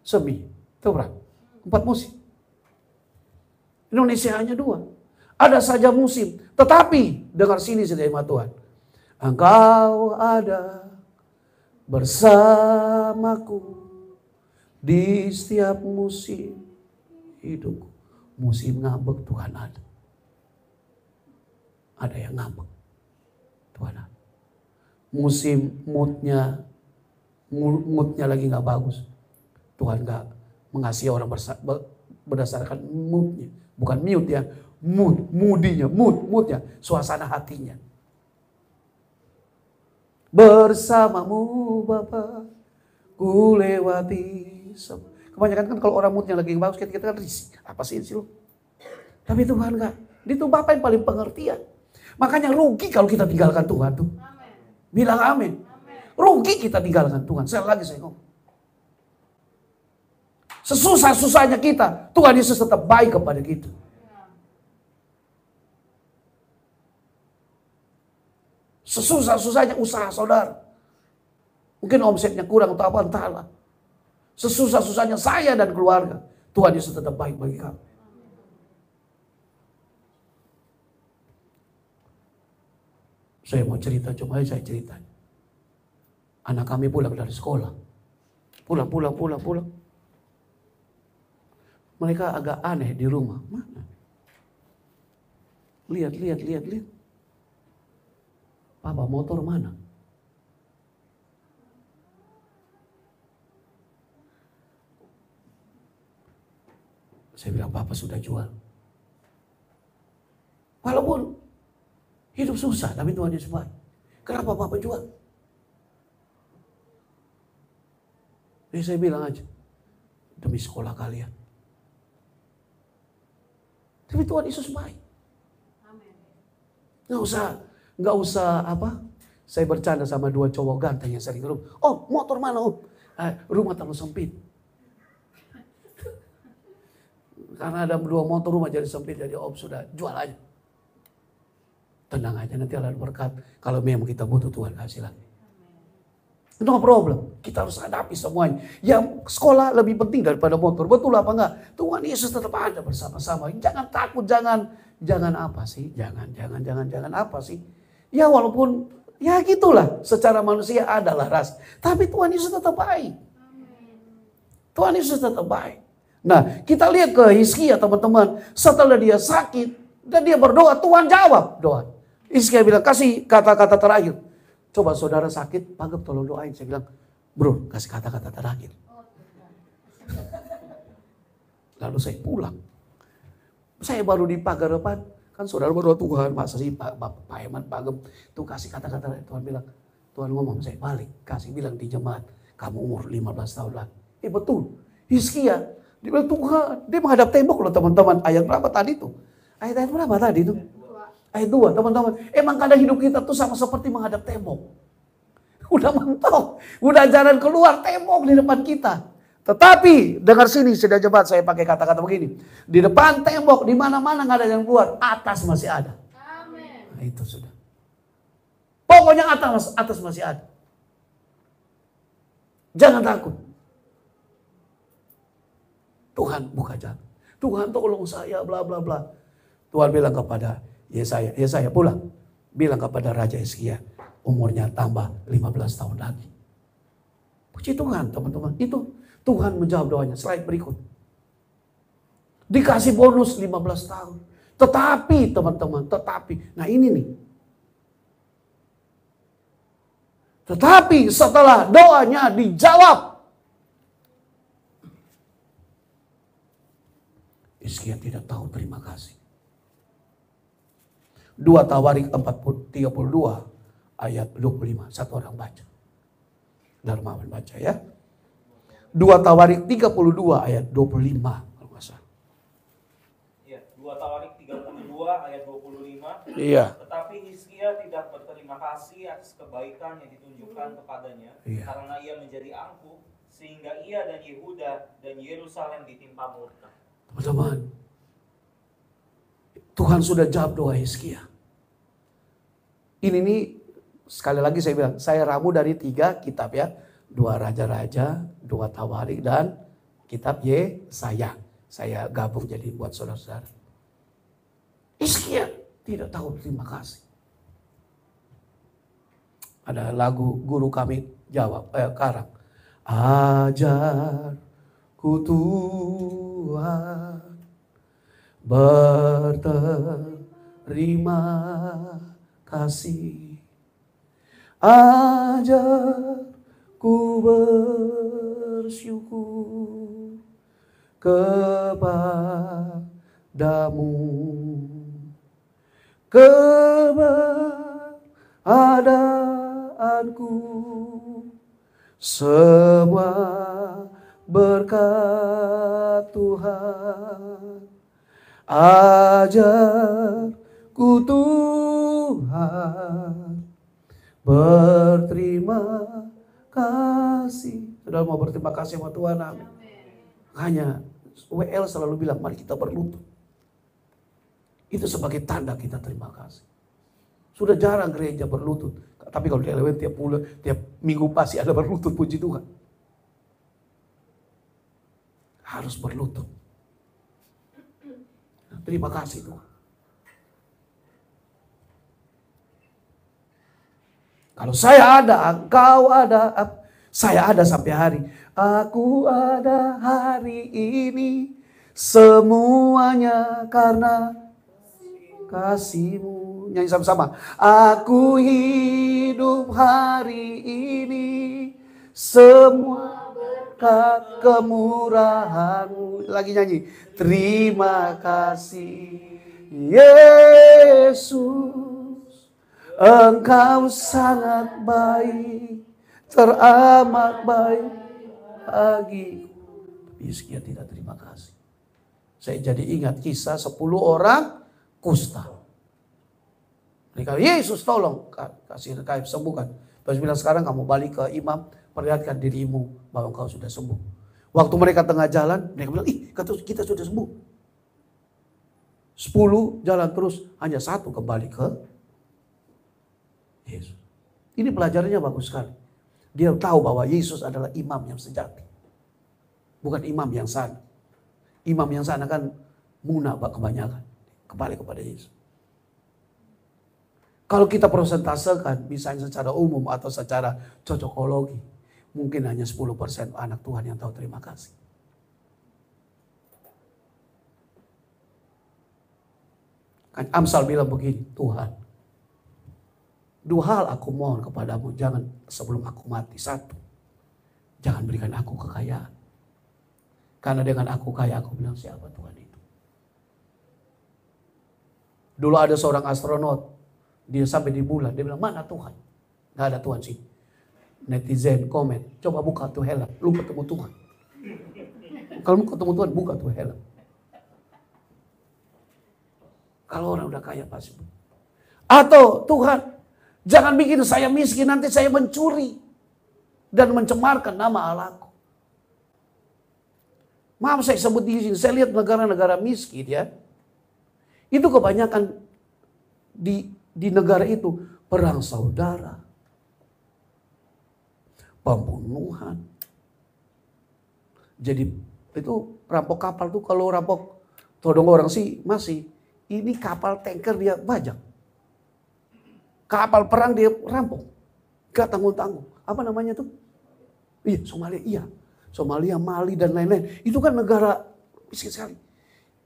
semi. Itu berapa? 4 musim. Indonesia hanya 2. Ada saja musim. Tetapi, dengar sini saudara Tuhan. Engkau ada bersamaku di setiap musim hidupku. Musim ngambek Tuhan ada. Ada yang ngambek. Tuhan ada. Musim moodnya lagi gak bagus. Tuhan gak mengasihi orang berdasarkan moodnya. Bukan mute ya. Moodnya. Suasana hatinya. Bersamamu Bapa, ku lewati. Kebanyakan kan kalau orang moodnya lagi bagus, kita kan risih. Apa sih lu? Tapi Tuhan enggak. Itu Bapa yang paling pengertian. Makanya rugi kalau kita tinggalkan Tuhan tuh. Amen. Bilang amin. Rugi kita tinggalkan Tuhan. Saya ngomong. Sesusah-susahnya kita, Tuhan Yesus tetap baik kepada kita. Sesusah-susahnya usaha saudara. Mungkin omsetnya kurang atau apa, entahlah. Sesusah-susahnya saya dan keluarga, Tuhan Yesus tetap baik bagi kami. Saya mau cerita, cuma saya cerita. Anak kami pulang dari sekolah. Pulang. Mereka agak aneh di rumah. Mana? Lihat. Papa, motor mana? Saya bilang, Papa sudah jual. Walaupun hidup susah, tapi Tuhan Yesus baik. Kenapa Papa jual? Jadi saya bilang aja, demi sekolah kalian. Tapi Tuhan Yesus baik. Nggak usah apa? Saya bercanda sama 2 cowok ganteng yang sering ke rumah. Oh, motor mana Om? Rumah terlalu sempit. Karena ada 2 motor, rumah jadi sempit, jadi Om sudah jual aja. Tenang aja, nanti Allah berkat. Kalau memang kita butuh, Tuhan kasih lagi. No problem. Kita harus hadapi semuanya. Yang sekolah lebih penting daripada motor. Betul apa enggak? Tuhan Yesus tetap ada bersama-sama. Jangan takut, jangan apa sih? Jangan apa sih? Ya walaupun, ya gitulah. Secara manusia adalah ras. Tapi Tuhan Yesus tetap baik. Tuhan Yesus tetap baik. Nah, kita lihat ke Hizkia teman-teman. Setelah dia sakit dan dia berdoa, Tuhan jawab doa. Hizkia bilang, kasih kata-kata terakhir. Coba saudara sakit, Pagap tolong doain. Saya bilang, bro, kasih kata-kata terakhir. Lalu saya pulang. Saya baru di pagar depan, kan saudara berdoa, Tuhan masa sih Pak Eman, Pak Gem, tuh kasih kata-kata, Tuhan bilang, Tuhan ngomong, saya balik, kasih bilang di jemaat, kamu umur 15 tahun lagi. Betul, Hizkia, dia bilang Tuhan, dia menghadap tembok loh teman-teman. Ayat berapa tadi tuh? Ayat berapa tadi tuh? Ayat 2 teman-teman. Emang kadang hidup kita tuh sama seperti menghadap tembok. Udah mentok, udah jalan keluar, tembok di depan kita. Tetapi dengar sini, sudah jemaat, saya pakai kata-kata begini. Di depan tembok, di mana-mana nggak ada yang keluar, atas masih ada. Amin. Nah, itu sudah. Pokoknya atas masih ada. Jangan takut. Tuhan buka jalan. Tuhan tolong saya, bla bla bla. Tuhan bilang kepada Yesaya pulang. Bilang kepada Raja Hizkia, umurnya tambah 15 tahun lagi. Puji Tuhan teman-teman. Itu Tuhan menjawab doanya. Slide berikut. Dikasih bonus 15 tahun. Tetapi teman-teman, nah ini nih. Tetapi setelah doanya dijawab, Hizkia tidak tahu terima kasih. 2 Tawarik 32 ayat 25. Satu orang baca. Darmawan baca ya. 2 Tawarik 32 ayat 25 kalau nggak salah. Iya, 2 Tawarik 32 ayat 25. Iya. Tetapi Hizkia tidak berterima kasih atas kebaikan yang ditunjukkan kepadanya, Iya. karena ia menjadi angkuh, sehingga ia dan Yehuda dan Yerusalem ditimpa murka. Teman-teman, Tuhan sudah jawab doa Hizkia. Ini nih sekali lagi saya bilang, saya ramu dari 3 kitab ya. 2 Raja-Raja, 2 Tawarik, dan kitab Yesaya. Saya gabung jadi buat saudara-saudara. Hizkia tidak tahu terima kasih. Ada lagu guru kami karang. Ajarku Tuhan berterima kasih. Ku bersyukur kepadamu, keberadaanku semua berkat Tuhan. Ajarku Tuhan berterima kasih. Saudara mau berterima kasih sama Tuhan, amin. Hanya WL selalu bilang, mari kita berlutut. Itu sebagai tanda kita terima kasih. Sudah jarang gereja berlutut. Tapi kalau di LWN tiap minggu pasti ada berlutut, puji Tuhan. Harus berlutut. Terima kasih Tuhan. Kalau saya ada, engkau ada, saya ada sampai hari. Aku ada hari ini, semuanya karena kasih-Mu. Nyanyi sama-sama. Aku hidup hari ini, semua berkat kemurahan-Mu. Lagi nyanyi. Terima kasih Yesus, Engkau sangat baik, teramat baik bagiku. Hizkia tidak terima kasih. Saya jadi ingat kisah 10 orang kusta. Mereka, Yesus tolong kasih sembuhkan. Terus bilang, sekarang kamu balik ke imam, perlihatkan dirimu bahwa engkau sudah sembuh. Waktu mereka tengah jalan, mereka bilang, kita sudah sembuh. 10 jalan terus, hanya 1 kembali ke Yesus. Ini pelajarannya bagus sekali. Dia tahu bahwa Yesus adalah imam yang sejati. Bukan imam yang sana. Imam yang sana kan munafik kebanyakan. Kembali kepada Yesus. Kalau kita persentasekan, misalnya secara umum atau secara cocokologi, mungkin hanya 10% anak Tuhan yang tahu terima kasih. Kan Amsal bilang begini, Tuhan, 2 hal aku mohon kepadamu, jangan sebelum aku mati. 1, jangan berikan aku kekayaan. Karena dengan aku kaya, aku bilang siapa Tuhan itu. Dulu ada seorang astronot, dia sampai di bulan, dia bilang mana Tuhan? Gak ada Tuhan sih. Netizen komen, coba buka tuh helm, lu ketemu Tuhan. Kalau mau ketemu Tuhan, buka tuh helm. Kalau orang udah kaya pasti. Atau Tuhan, jangan bikin saya miskin, nanti saya mencuri dan mencemarkan nama Allahku. Maaf saya sebut di sini, saya lihat negara-negara miskin ya. Itu kebanyakan di negara itu perang saudara, pembunuhan. Jadi itu rampok kapal tuh, kalau rampok todong orang sih masih. Ini kapal tanker dia bajak. Kapal perang dia rampok. Gak tanggung-tanggung. Apa namanya tuh? Iya, Somalia. Iya. Somalia, Mali dan lain-lain. Itu kan negara miskin sekali.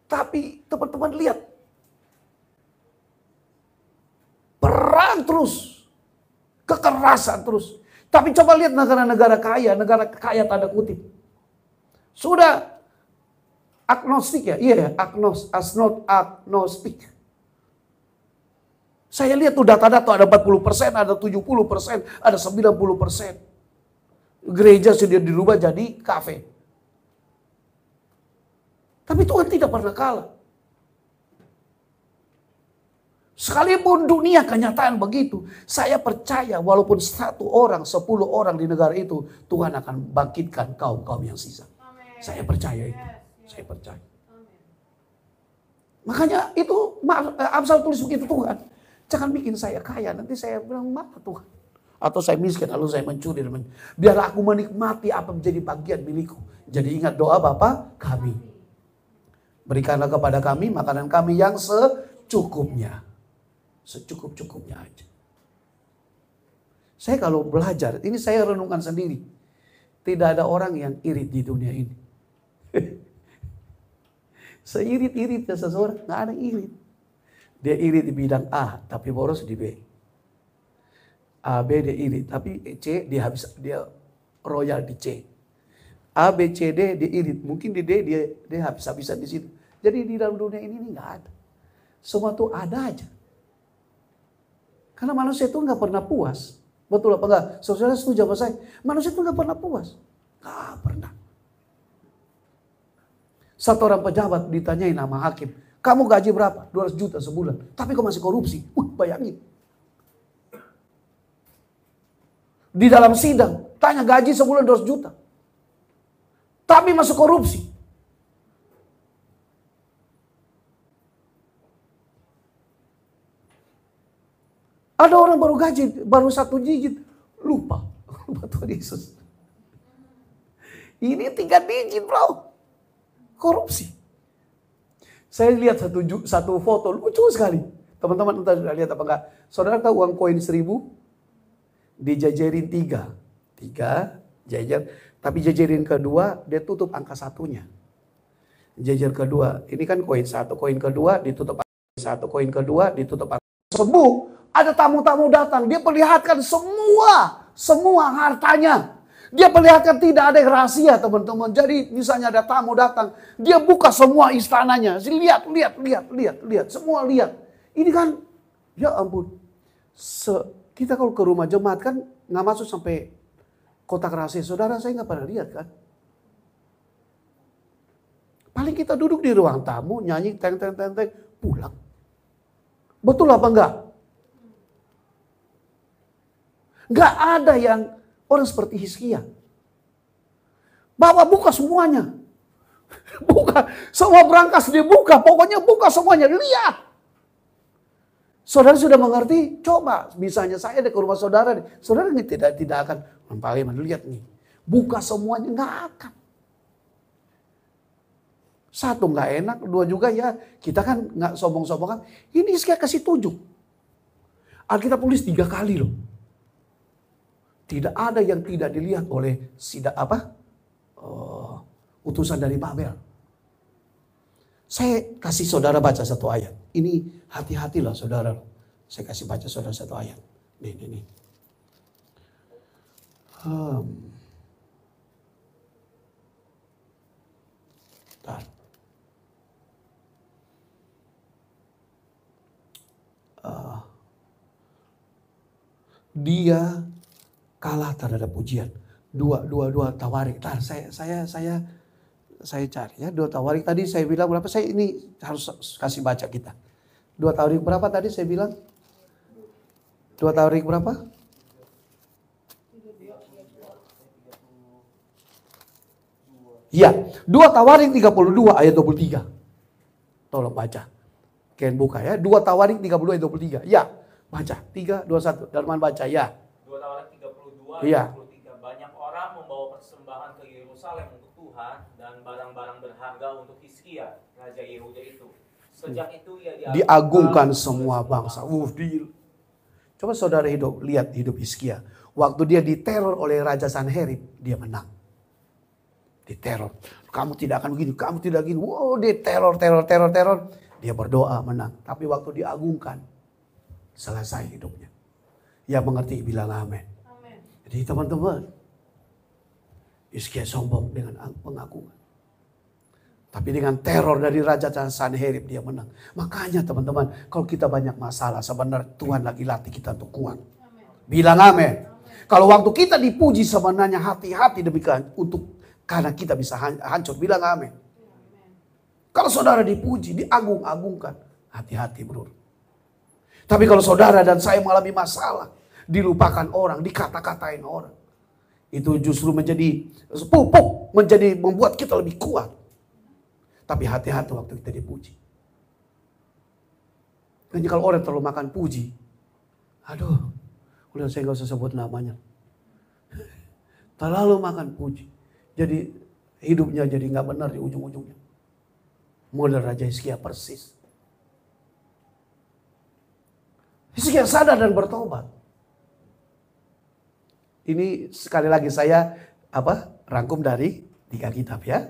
Tapi teman-teman lihat. Perang terus. Kekerasan terus. Tapi coba lihat negara-negara kaya tanda kutip. Sudah agnostik ya? Iya, agnostik. Saya lihat tuh data-data ada 40%, ada 70%, ada 90%. Gereja sudah dirubah jadi kafe. Tapi Tuhan tidak pernah kalah. Sekalipun dunia kenyataan begitu, saya percaya walaupun 1 orang, 10 orang di negara itu, Tuhan akan bangkitkan kaum-kaum yang sisa. Saya percaya itu. Saya percaya. Makanya itu Amsal tulis begitu, Tuhan. Jangan bikin saya kaya, nanti saya bilang mana Tuhan. Atau saya miskin, lalu saya mencuri. Biar aku menikmati apa menjadi bagian milikku. Jadi ingat doa Bapa kami. Berikanlah kepada kami makanan kami yang secukupnya. Secukup-cukupnya aja. Saya kalau belajar, ini saya renungkan sendiri. Tidak ada orang yang irit di dunia ini. Seirit-iritnya seseorang, gak ada irit. Dia irit di bidang A, tapi boros di B. A, B dia irit, tapi C dia royal di C. A, B, C, D dia irit, mungkin di D dia habis-habisan di situ. Jadi di dalam dunia ini nggak ada. Semua tuh ada aja. Karena manusia itu nggak pernah puas. Betul apa enggak? Saudara setuju sama saya? Manusia itu nggak pernah puas. Nggak pernah. Satu orang pejabat ditanyain sama hakim, kamu gaji berapa? 200 juta sebulan. Tapi kau masih korupsi. Bayangin. Di dalam sidang, tanya gaji sebulan 200 juta. Tapi masuk korupsi. Ada orang baru gaji, baru 1 digit. Lupa Tuhan Yesus. Ini 3 digit bro. Korupsi. Saya lihat satu foto lucu sekali. Teman-teman entah sudah lihat apa enggak. Saudara tahu uang koin 1000? Dijajarin 3 jajar. Tapi jajarin kedua dia tutup angka 1-nya. Jajar kedua. Ini kan koin 1. Koin kedua ditutup angka 1. Koin kedua ditutup angka 1. Ada tamu-tamu datang. Dia perlihatkan semua hartanya. Dia perlihatkan tidak ada rahasia teman-teman. Jadi misalnya ada tamu datang. Dia buka semua istananya. Lihat. Semua lihat. Ini kan ya ampun. Kita kalau ke rumah jemaat kan nggak masuk sampai kotak rahasia. Saudara saya nggak pernah lihat kan. Paling kita duduk di ruang tamu. Nyanyi teng pulang. Betul apa enggak? Nggak ada yang orang seperti Hizkia. Bawa buka semuanya. Buka. Semua berangkas dibuka. Pokoknya buka semuanya. Lihat. Saudara sudah mengerti? Coba. Misalnya saya ada ke rumah saudara. Saudara ini tidak akan. Bagaimana? Lihat nih. Buka semuanya. Nggak akan. 1 nggak enak. 2 juga ya. Kita kan nggak sombong-sombongan. Ini Hizkia kasih 7. Alkitab tulis 3 kali loh. Tidak ada yang tidak dilihat oleh utusan dari Babel. Saya kasih saudara baca 1 ayat. Ini hati-hatilah saudara. Saya kasih baca saudara 1 ayat. Nih. Bentar. Dia kalah terhadap ujian. Dua Tawarik. Nah, saya cari ya. 2 Tawarik tadi saya bilang berapa? Saya ini harus kasih baca kita. 2 Tawarik berapa tadi saya bilang? 2 Tawarik berapa? Ya, 2 Tawarik 32 ayat 23. Tolong baca. Kalian buka ya. 2 Tawarik 32 ayat 23. Ya, baca. 3, 2, 1. Darman baca ya. 2 Tawarik 32 Iya. ayat 23. Banyak orang membawa persembahan ke Yerusalem untuk Tuhan dan barang-barang berharga untuk Hizkia, Raja Yehuda itu. Sejak itu ia Diagungkan semua bangsa. Coba saudara lihat hidup Hizkia. Waktu dia diteror oleh Raja Sanherib, dia menang. Diteror. Kamu tidak akan begini, kamu tidak begini. Wow, dia teror. Dia berdoa menang. Tapi waktu diagungkan, selesai hidupnya. Yang mengerti bilang amin. Jadi teman-teman, Hizkia sombong dengan pengakuan. Tapi dengan teror dari Raja Sanherib dia menang. Makanya teman-teman, kalau kita banyak masalah, sebenarnya Tuhan lagi latih kita untuk kuat. Bilang amin. Kalau waktu kita dipuji sebenarnya hati-hati demikian karena kita bisa hancur. Bilang amin. Kalau saudara dipuji, diagung-agungkan, hati-hati bro. Tapi kalau saudara dan saya mengalami masalah, dilupakan orang, dikata-katain orang, itu justru menjadi pupuk, membuat kita lebih kuat. Tapi hati-hati waktu kita dipuji. Dan kalau orang terlalu makan puji, aduh, udah saya gak usah sebut namanya. Terlalu makan puji. Jadi hidupnya jadi gak benar di ujung-ujungnya. Model Raja Hizkia persis. Hizkia sadar dan bertobat. Ini sekali lagi saya rangkum dari 3 kitab ya.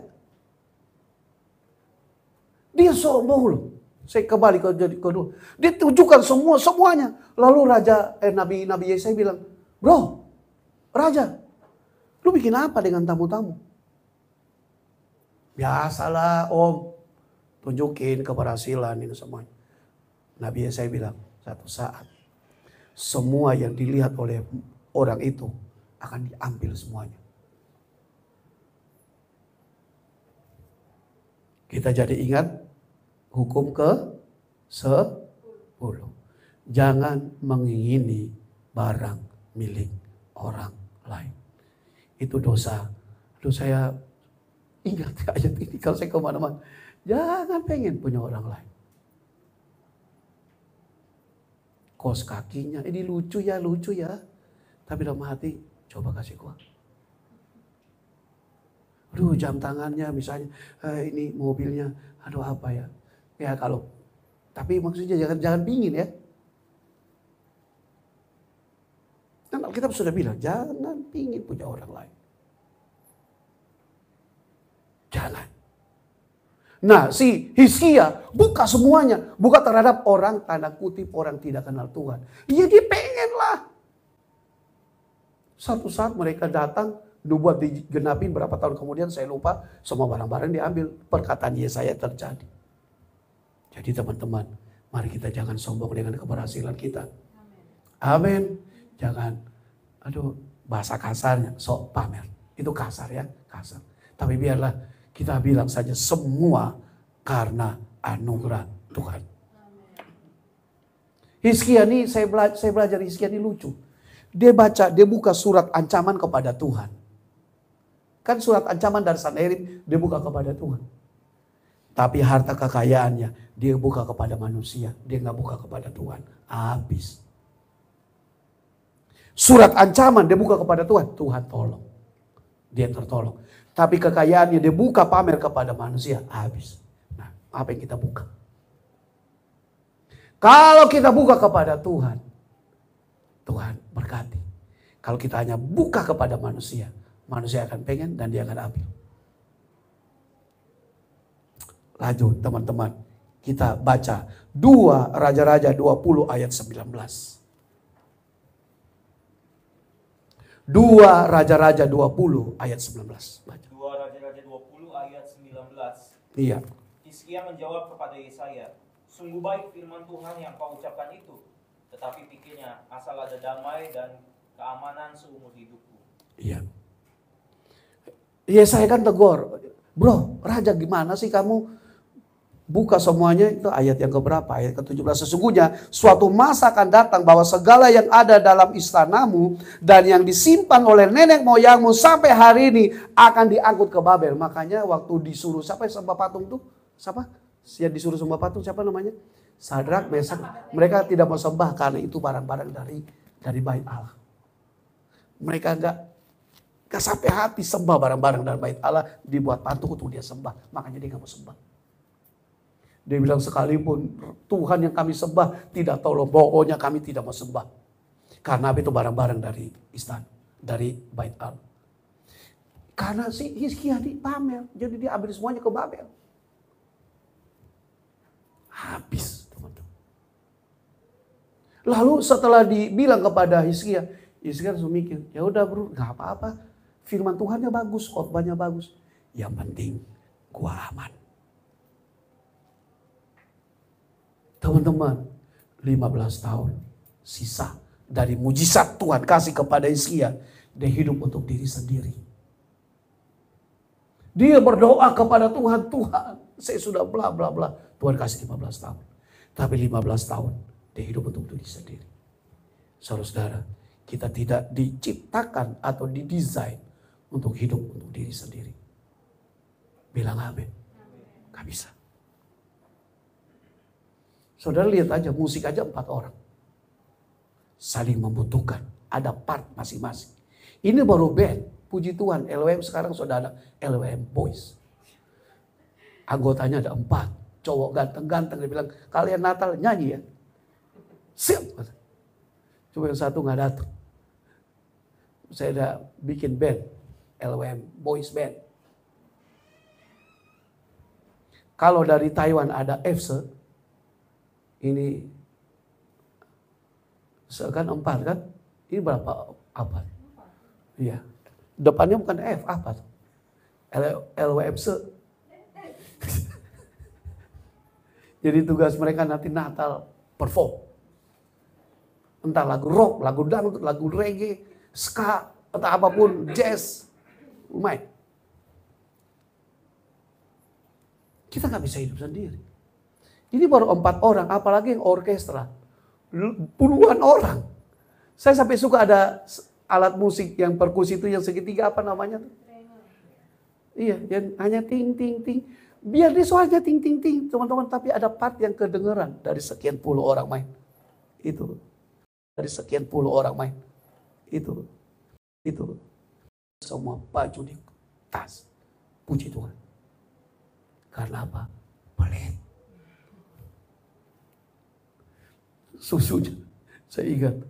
Dia sombong loh. Saya kembali ke kedua. Dia tunjukkan semuanya. Lalu Nabi Yesaya bilang, bro, Raja, lu bikin apa dengan tamu-tamu? Biasalah om, tunjukin keberhasilan ini semuanya. Nabi Yesaya bilang, satu saat semua yang dilihat oleh orang itu akan diambil semuanya. Kita jadi ingat hukum ke-10. Jangan mengingini barang milik orang lain. Itu dosa. Aduh saya ingat ayat ini kalau saya kemana-mana. Jangan pengen punya orang lain. Kos kakinya, ini lucu ya. Tapi dalam hati, coba kasih gua. Aduh jam tangannya misalnya, ini mobilnya, aduh apa ya. Ya tapi maksudnya jangan pingin ya. Kan kita sudah bilang, jangan pingin punya orang lain. Jangan. Nah si Hizkia buka semuanya. Buka terhadap orang, tanda kutip orang tidak kenal Tuhan. Ya dia pengen lah. Satu saat mereka datang, nubuat digenapin berapa tahun kemudian saya lupa. Semua barang-barang diambil. Perkataan Yesaya terjadi. Jadi teman-teman, mari kita jangan sombong dengan keberhasilan kita. Amin. Jangan, bahasa kasarnya, sok pamer. Itu kasar ya, kasar. Tapi biarlah kita bilang saja semua karena anugerah Tuhan. Hizkia ini, saya belajar Hizkia ini lucu. Dia buka surat ancaman kepada Tuhan. Kan surat ancaman dari Sanherib, dia buka kepada Tuhan. Tapi harta kekayaannya, dia buka kepada manusia. Dia gak buka kepada Tuhan. Habis. Surat ancaman dia buka kepada Tuhan. Tuhan tolong. Dia tertolong. Tapi kekayaannya dia buka pamer kepada manusia. Habis. Nah, apa yang kita buka? Kalau kita buka kepada Tuhan, Tuhan berkati. Kalau kita hanya buka kepada manusia, manusia akan pengen dan dia akan ambil. Lanjut teman-teman, kita baca 2 Raja-Raja 20 ayat 19. 2 Raja-Raja 20 ayat 19. Baca. 2 Raja-Raja 20 ayat 19. Iya. Hizkia menjawab kepada Yesaya, sungguh baik firman Tuhan yang kau ucapkan itu, tetapi pikirnya asal ada damai dan keamanan seumur hidupku. Iya. Yesaya kan tegur, bro, raja gimana sih kamu? Buka semuanya, itu ayat yang keberapa? Ayat ke-17. Sesungguhnya suatu masa akan datang bahwa segala yang ada dalam istanamu dan yang disimpan oleh nenek moyangmu sampai hari ini akan diangkut ke Babel. Makanya waktu disuruh, siapa yang sembah patung tuh? Siapa? Yang disuruh sembah patung, siapa namanya? Sadrak, Mesak. Mereka tidak mau sembah karena itu barang-barang dari bait Allah. Mereka enggak sampai hati sembah barang-barang dari bait Allah, dibuat patung untuk dia sembah. Makanya dia enggak mau sembah. Dia bilang sekalipun Tuhan yang kami sembah tidak tolong, pokoknya kami tidak mau sembah. Karena itu barang-barang dari istana, dari bait Allah. Karena si Hizkia dipamer, jadi dia ambil semuanya ke Babel. Habis, teman-teman. Lalu setelah dibilang kepada Hizkia langsung mikir, ya udah bro, nggak apa-apa. Firman Tuhannya bagus, khotbahnya bagus. Yang penting gua aman. Teman-teman, 15 tahun sisa dari mujizat Tuhan kasih kepada Hizkia, dia hidup untuk diri sendiri. Dia berdoa kepada Tuhan, Tuhan, saya sudah bla bla bla. Tuhan kasih 15 tahun. Tapi 15 tahun dia hidup untuk diri sendiri. Saudara-saudara, kita tidak diciptakan atau didesain untuk hidup untuk diri sendiri. Bilang amin. Gak bisa. Saudara lihat aja, musik aja 4 orang. Saling membutuhkan. Ada part masing-masing. Ini baru band. Puji Tuhan, LWM sekarang sudah ada LWM Boys. Anggotanya ada 4. Cowok ganteng-ganteng. Dia bilang, kalian Natal nyanyi ya. Siap. Cuma yang satu gak datang. Saya udah bikin band. LWM Boys Band. Kalau dari Taiwan ada EFSE. Ini kan 4 kan? Ini berapa apa? Iya. Depannya bukan F, apa? LWMC. Jadi tugas mereka nanti Natal perform. Entah lagu rock, lagu dangdut, lagu reggae, ska, atau apapun, jazz. Main. Kita gak bisa hidup sendiri. Ini baru 4 orang, apalagi yang orkestra. Puluhan orang. Saya sampai suka ada alat musik yang perkusi itu yang segitiga, apa namanya tuh? Iya, yang hanya ting ting ting. Biar dia suaranya ting ting ting, teman-teman, tapi ada part yang kedengeran dari sekian puluh orang main. Itu. Dari sekian puluh orang main. Itu. Semua baju di tas. Puji Tuhan. Karena apa? Pelit. Susunya, saya ingat.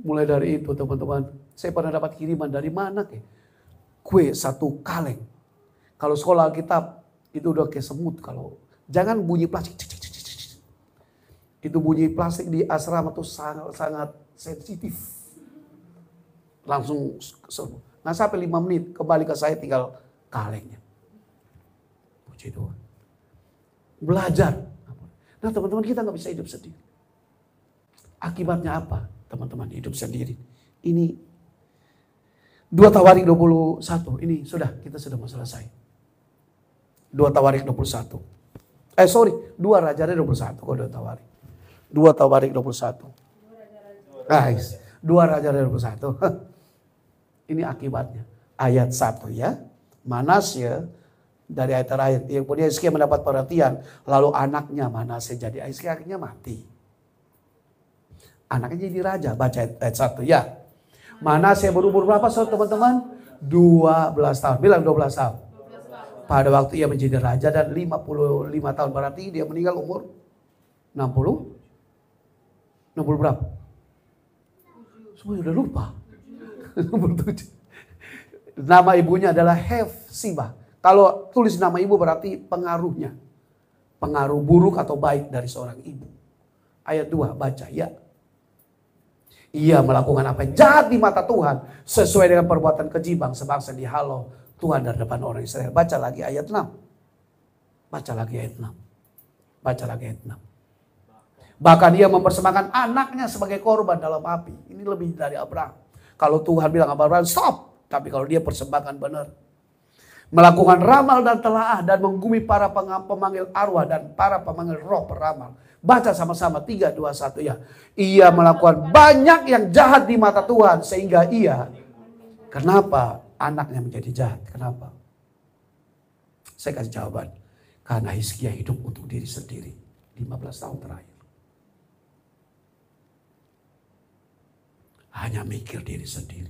Mulai dari itu teman-teman, saya pernah dapat kiriman dari mana ke? Kue 1 kaleng. Kalau sekolah Alkitab itu udah kayak semut. Kalau jangan bunyi plastik. Itu bunyi plastik di asrama tuh sangat sensitif. Langsung nggak sampai 5 menit kembali ke saya tinggal kalengnya. Puji Tuhan. Belajar. Nah teman-teman, kita nggak bisa hidup sendiri. Akibatnya apa? Teman-teman hidup sendiri. Ini 2 Tawarik 21. Ini kita sudah mau selesai. 2 Tawarik 21. 2 Raja-Raja 21. Kok 2 Tawarik? 2 Tawarik 21. 2 Raja-Raja 21. Ini akibatnya. Ayat 1 ya. Manasye dari ayat terakhir. Yang punya Hizkia mendapat perhatian. Lalu anaknya Manasye jadi Hizkia akhirnya mati. Anaknya jadi raja. Baca ayat 1 ya. Manasye berumur berapa teman-teman? 12 tahun. Bilang 12 tahun. Pada waktu ia menjadi raja dan 55 tahun. Berarti dia meninggal umur 60 berapa? Semua udah lupa. 67. Nama ibunya adalah Hefsibah. Kalau tulis nama ibu berarti pengaruhnya. Pengaruh buruk atau baik dari seorang ibu. Ayat 2 baca ya. Ia melakukan apa yang jahat di mata Tuhan. Sesuai dengan perbuatan keji bangsa-bangsa dihalau Tuhan dari depan orang Israel. Baca lagi ayat 6. Baca lagi ayat 6. Baca lagi ayat 6. Bahkan ia mempersembahkan anaknya sebagai korban dalam api. Ini lebih dari Abraham. Kalau Tuhan bilang Abraham, stop. Tapi kalau dia persembahkan benar. Melakukan ramal dan telaah dan menggumi para pemanggil arwah dan para pemanggil roh peramal. Baca sama-sama 3, 2, 1 ya. Ia melakukan banyak yang jahat di mata Tuhan sehingga ia. Kenapa anaknya menjadi jahat? Kenapa? Saya kasih jawaban. Karena Hizkia hidup untuk diri sendiri 15 tahun terakhir. Hanya mikir diri sendiri.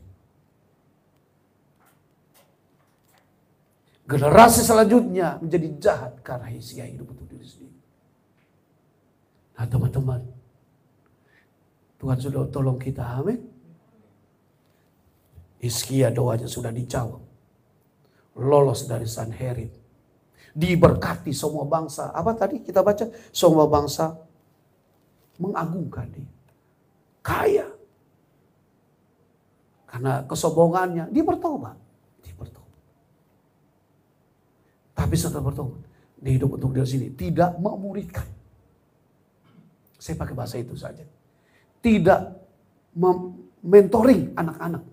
Generasi selanjutnya menjadi jahat karena Hizkia hidup untuk diri sendiri. Nah teman-teman, Tuhan sudah tolong kita, amin. Hizkia doanya sudah dijawab. Lolos dari Sanherib. Diberkati semua bangsa. Apa tadi kita baca? Semua bangsa mengagungkan dia. Kaya. Karena kesombongannya, dia bertobat. Tapi setelah bertobat, dia hidup untuk diri sendiri. Tidak memuridkan. Saya pakai bahasa itu saja. Tidak mentoring anak-anak.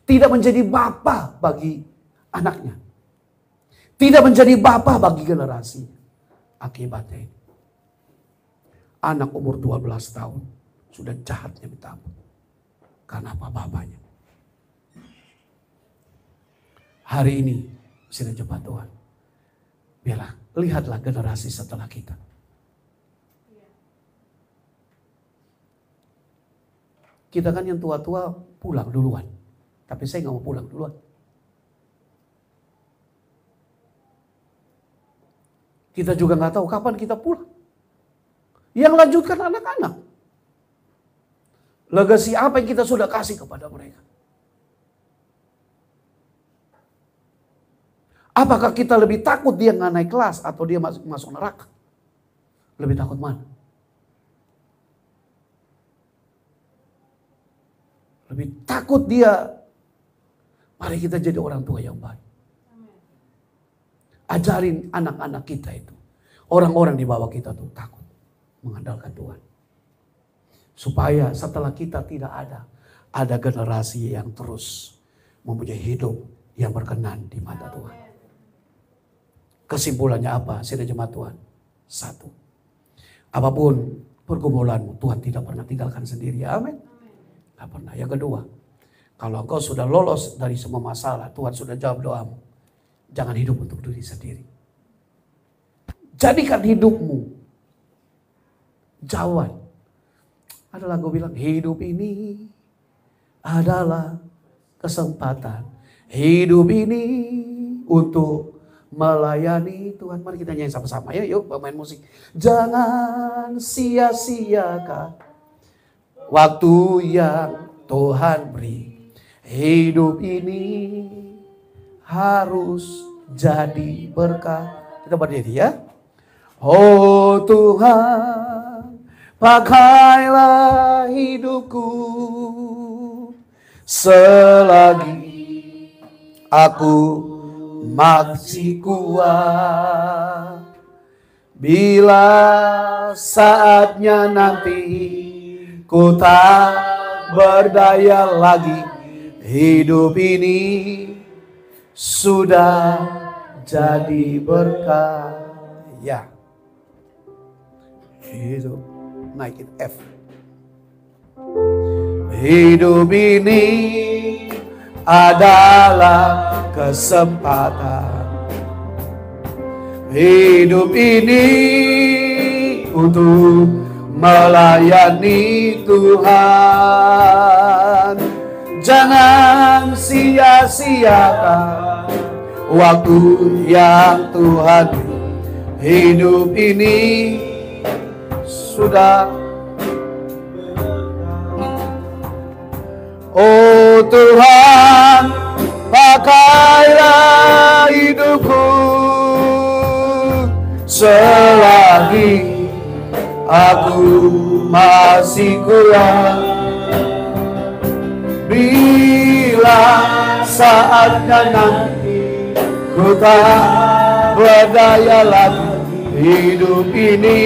Tidak menjadi bapa bagi anaknya. Tidak menjadi bapa bagi generasi. Akibatnya ini. Anak umur 12 tahun sudah jahatnya minta ampun. Karena apa bapaknya. Hari ini sudah jemaat Tuhan. Biarlah, lihatlah generasi setelah kita. Kita kan yang tua-tua pulang duluan. Tapi saya nggak mau pulang duluan. Kita juga nggak tahu kapan kita pulang. Yang lanjutkan anak-anak. Legasi apa yang kita sudah kasih kepada mereka? Apakah kita lebih takut dia nggak naik kelas atau dia masuk neraka? Lebih takut mana? Lebih takut dia. Mari kita jadi orang tua yang baik. Ajarin anak-anak kita itu. Orang-orang di bawah kita tuh takut mengandalkan Tuhan. Supaya setelah kita tidak ada generasi yang terus mempunyai hidup yang berkenan di mata Tuhan. Kesimpulannya apa? Saudara jemaat Tuhan. 1. Apapun pergumulanmu, Tuhan tidak pernah tinggalkan sendiri. Amin. Tidak pernah. Yang kedua, kalau engkau sudah lolos dari semua masalah, Tuhan sudah jawab doamu. Jangan hidup untuk diri sendiri. Jadikan hidupmu jawan. Ada lagu bilang, hidup ini adalah kesempatan. Hidup ini untuk melayani Tuhan. Mari kita nyanyi sama-sama ya. Yuk pemain musik. Jangan sia-siakan waktu yang Tuhan beri. Hidup ini harus jadi berkah. Kita berdiri ya. Oh Tuhan, pakailah hidupku selagi aku masih kuat. Bila saatnya nanti ku tak berdaya lagi, hidup ini sudah jadi berkah. Ya, hidup naikin F. Hidup ini adalah kesempatan. Hidup ini untuk melayani Tuhan. Jangan sia-siakan waktu yang Tuhan beri. Hidup ini sudah. Oh Tuhan, pakailah hidupku selagi aku masih kuat. Bila saatnya nanti ku tak berdaya lagi, hidup ini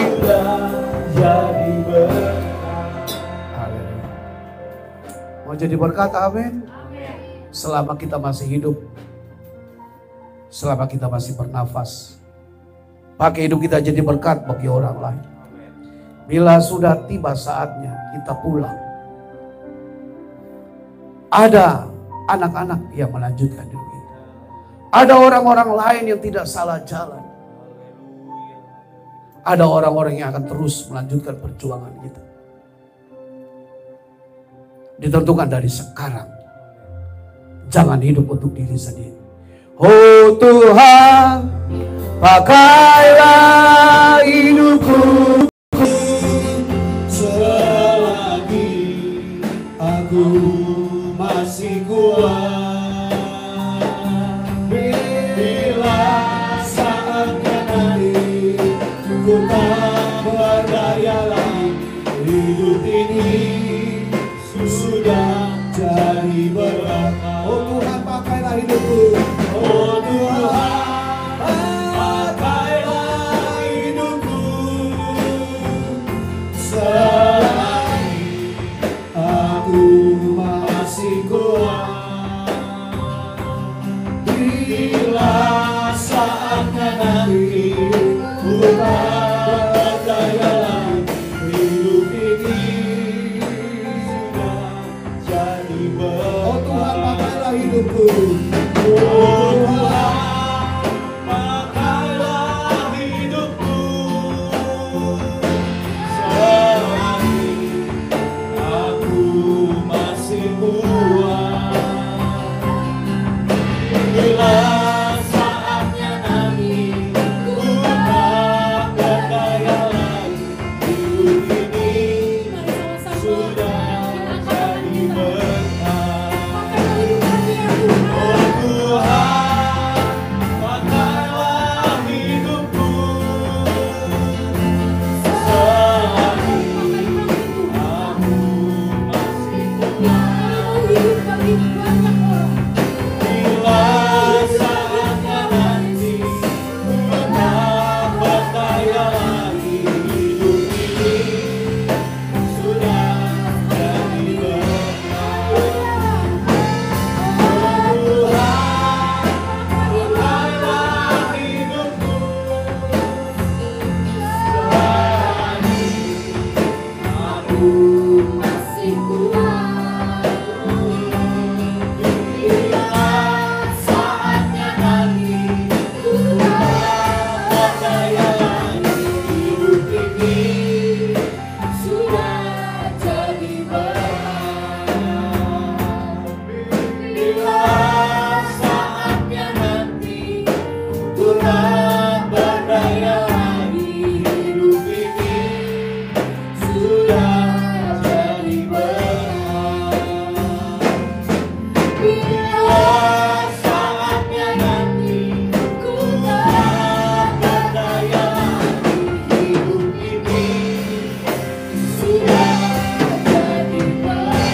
sudah jadi berkat. Haleluya. Mau jadi berkat, amin. Selama kita masih hidup, selama kita masih bernafas, pakai hidup kita jadi berkat bagi orang lain. Bila sudah tiba saatnya kita pulang, ada anak-anak yang melanjutkan hidup kita. Ada orang-orang lain yang tidak salah jalan. Ada orang-orang yang akan terus melanjutkan perjuangan kita. Ditentukan dari sekarang. Jangan hidup untuk diri sendiri. Oh Tuhan, pakailah hidupku. Selagi aku masih kuat, bila saatnya nanti ku tak berdaya lagi, hidup ini sudah jadi berkat. Oh Tuhan, pakailah hidupku. Oh Tuhan, pakailah hidupku. Selagi aku masih kuat, bila saatnya nanti ku tak berdaya lagi, hidup ini sudah jadi berkat. Oh Tuhan, pakailah hidupku. Oh Tuhan, pakailah hidupku. Selagi aku masih kuat, bila saatnya nanti ku tak berdaya lagi, hidup ini sudah jadi berkat. Oh Tuhan, pakailah hidupku. Selagi aku masih kuat, bila saatnya nanti ku tak berdaya lagi, hidup ini sudah jadi berkat. Oh Tuhan, pakailah hidupku. Selagi aku masih kuat, bila saatnya nanti ku tak berdaya lagi, hidup ini sudah jadi berkat. Bila saatnya nanti ku tak berdaya lagi, hidup ini sudah jadi berkat. Bila saatnya nanti ku tak berdaya lagi, hidup ini sudah jadi berkat.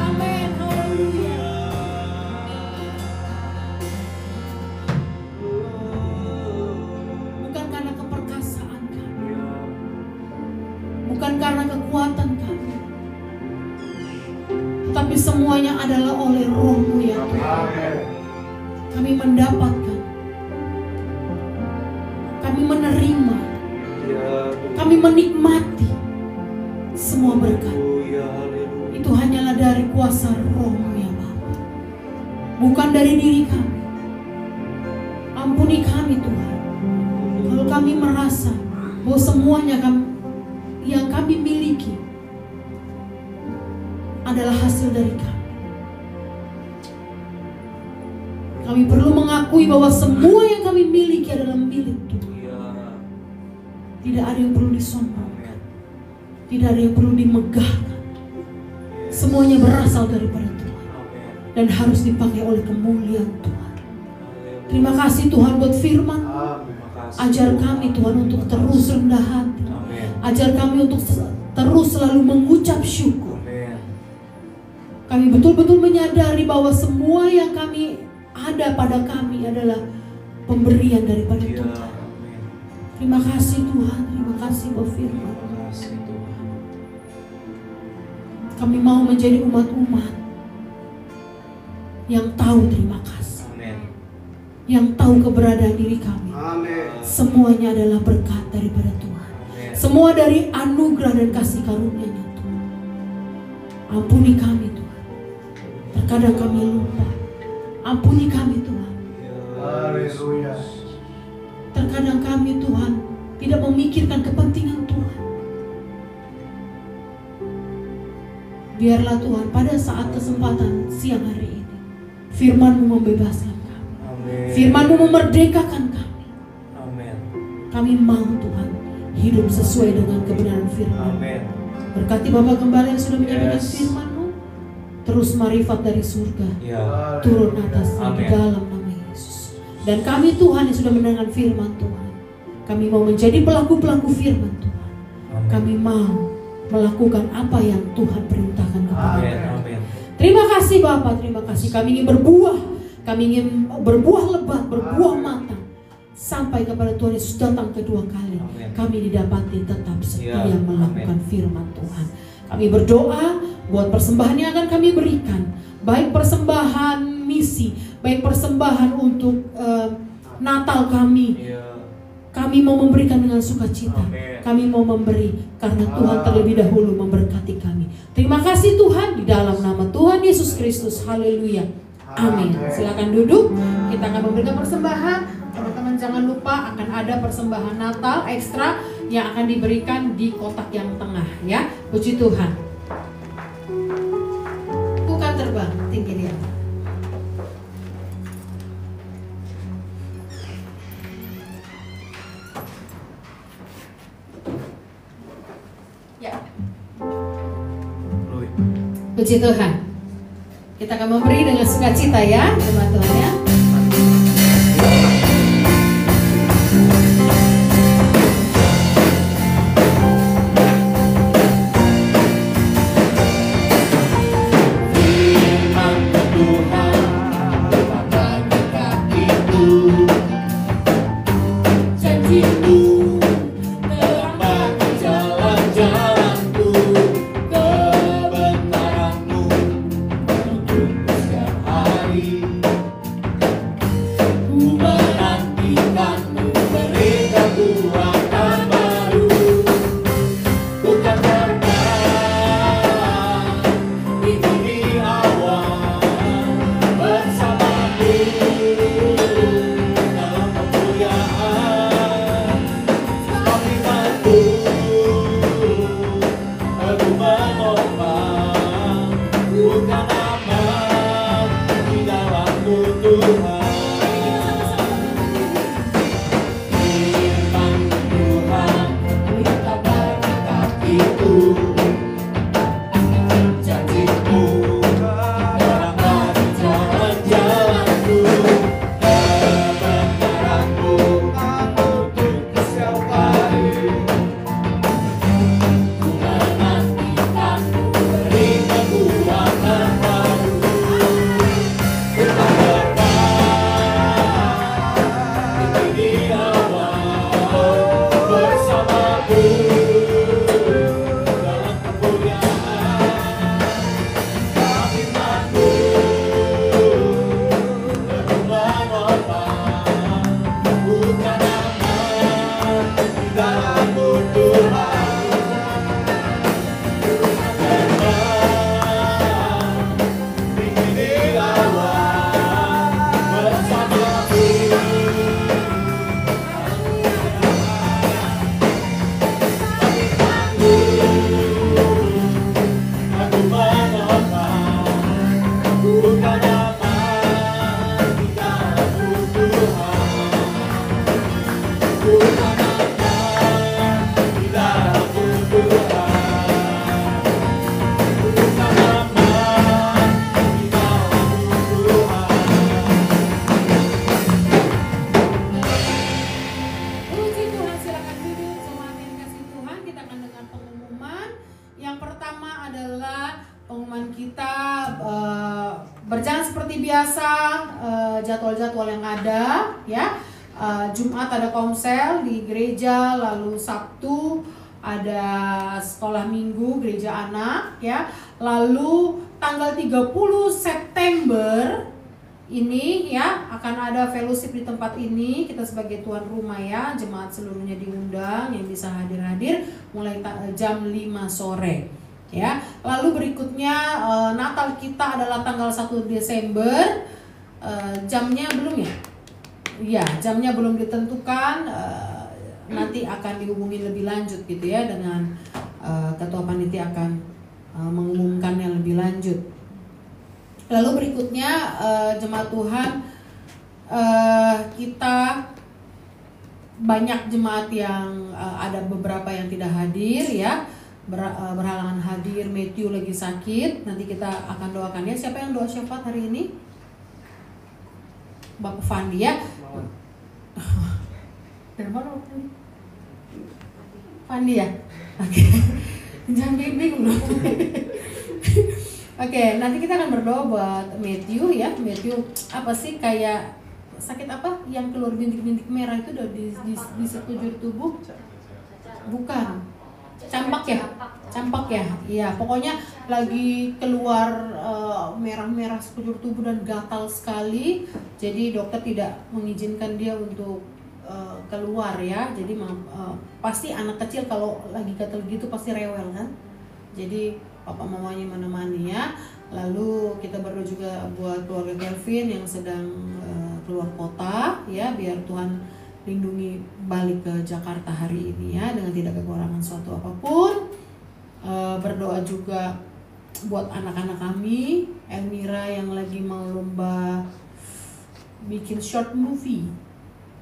Amin. Bukan karena keperkasaan kami, bukan karena kekuatan kami, tapi semuanya adalah oleh Roh-Mu ya Tuhan. Kami mendapatkan, kami menerima, kami menikmati semua berkat. Itu hanyalah dari kuasa Roh-Mu ya Bapa, bukan dari diri kami. Ampuni kami Tuhan, kalau kami merasa bahwa semuanya yang kami miliki adalah hasil dari kami. Kami perlu mengakui bahwa semua yang kami miliki adalah milik Tuhan. Tidak ada yang perlu disombongkan, tidak ada yang perlu dimegahkan. Semuanya berasal daripada Tuhan dan harus dipakai oleh kemuliaan Tuhan. Terima kasih Tuhan buat firman. Ajar kami Tuhan untuk terus rendah hati. Ajar kami untuk terus selalu mengucap syukur. Kami betul-betul menyadari bahwa semua yang kami ada pada kami adalah pemberian daripada Ya, Tuhan. amin. Terima kasih Tuhan, terima kasih Bapak Firman. Terima kasih Tuhan. Kami mau menjadi umat-umat yang tahu terima kasih, Amin. yang tahu keberadaan diri kami. Amin. Semuanya adalah berkat daripada Tuhan. Amin. Semua dari anugerah dan kasih karunia-Nya Tuhan. Ampuni kami Tuhan. Terkadang kami lupa. Ampuni kami Tuhan. Haleluya. Terkadang kami Tuhan tidak memikirkan kepentingan Tuhan. Biarlah Tuhan pada saat kesempatan siang hari ini, firman-Mu membebaskan kami. Amin. Firman-Mu memerdekakan kami. Amin. Kami mau Tuhan hidup sesuai dengan kebenaran firman. Amin. Berkati Bapak Gembala yang sudah menyampaikan Yes. firman-Mu. Terus marifat dari surga Ya. turun atas di Amin. dalam nama Yesus. Dan kami Tuhan yang sudah mendengarkan firman Tuhan, kami mau menjadi pelaku-pelaku firman Tuhan. Amin. Kami mau melakukan apa yang Tuhan perintahkan kepada Amin. kami. Amin. Terima kasih Bapak, terima kasih. Kami ingin berbuah, kami ingin berbuah lebat, berbuah matang, sampai kepada Tuhan Yesus datang kedua kali. Amin. Kami didapati tetap setia Ya, melakukan amin. firman Tuhan. Kami berdoa buat persembahan yang akan kami berikan, baik persembahan misi, baik persembahan untuk Natal kami. Ya. Kami mau memberikan dengan sukacita. Amin. Kami mau memberi karena Tuhan terlebih dahulu memberkati kami. Terima kasih Tuhan di dalam nama Tuhan Yesus Kristus. Haleluya. Amin. Silakan duduk. Kita akan memberikan persembahan. Teman-teman jangan lupa akan ada persembahan Natal ekstra yang akan diberikan di kotak yang tengah ya. Puji Tuhan. Bukan terbang tinggi dia. Ya. Puji Tuhan. Kita akan memberi dengan sukacita ya, teman-teman ya. Berjalan seperti biasa, jadwal-jadwal yang ada ya. Jumat ada komsel di gereja, lalu Sabtu ada sekolah minggu gereja anak ya. Lalu tanggal 30 September ini ya akan ada fellowship di tempat ini. Kita sebagai tuan rumah ya, jemaat seluruhnya diundang, yang bisa hadir-hadir mulai jam 5 sore ya. Lalu berikutnya Natal kita adalah tanggal 1 Desember. Jamnya belum ya? Ya, jamnya belum ditentukan. Nanti akan dihubungi lebih lanjut gitu ya, dengan ketua panitia akan mengumumkannya lebih lanjut. Lalu berikutnya jemaat Tuhan, kita banyak jemaat yang ada beberapa yang tidak hadir ya, berhalangan hadir. Matthew lagi sakit, nanti kita akan doakan ya. Siapa yang doa syafaat hari ini? Bapak Fandi ya. Dari mana Fandi ya? Oke. Jangan bingung loh. Oke, nanti kita akan berdoa buat Matthew ya. Matthew apa sih, kayak sakit apa yang keluar bintik-bintik merah itu udah di sekujur tubuh? Bukan. Campak ya? Iya, pokoknya lagi keluar merah-merah sekujur tubuh dan gatal sekali. Jadi dokter tidak mengizinkan dia untuk keluar ya. Jadi pasti anak kecil kalau lagi gatal gitu pasti rewel kan. Jadi papa mamanya menemani ya. Lalu kita berdoa juga buat keluarga Kelvin yang sedang keluar kota ya, biar Tuhan lindungi balik ke Jakarta hari ini ya, dengan tidak kekurangan suatu apapun. Berdoa juga buat anak-anak kami, Elmira yang lagi mau lomba bikin short movie.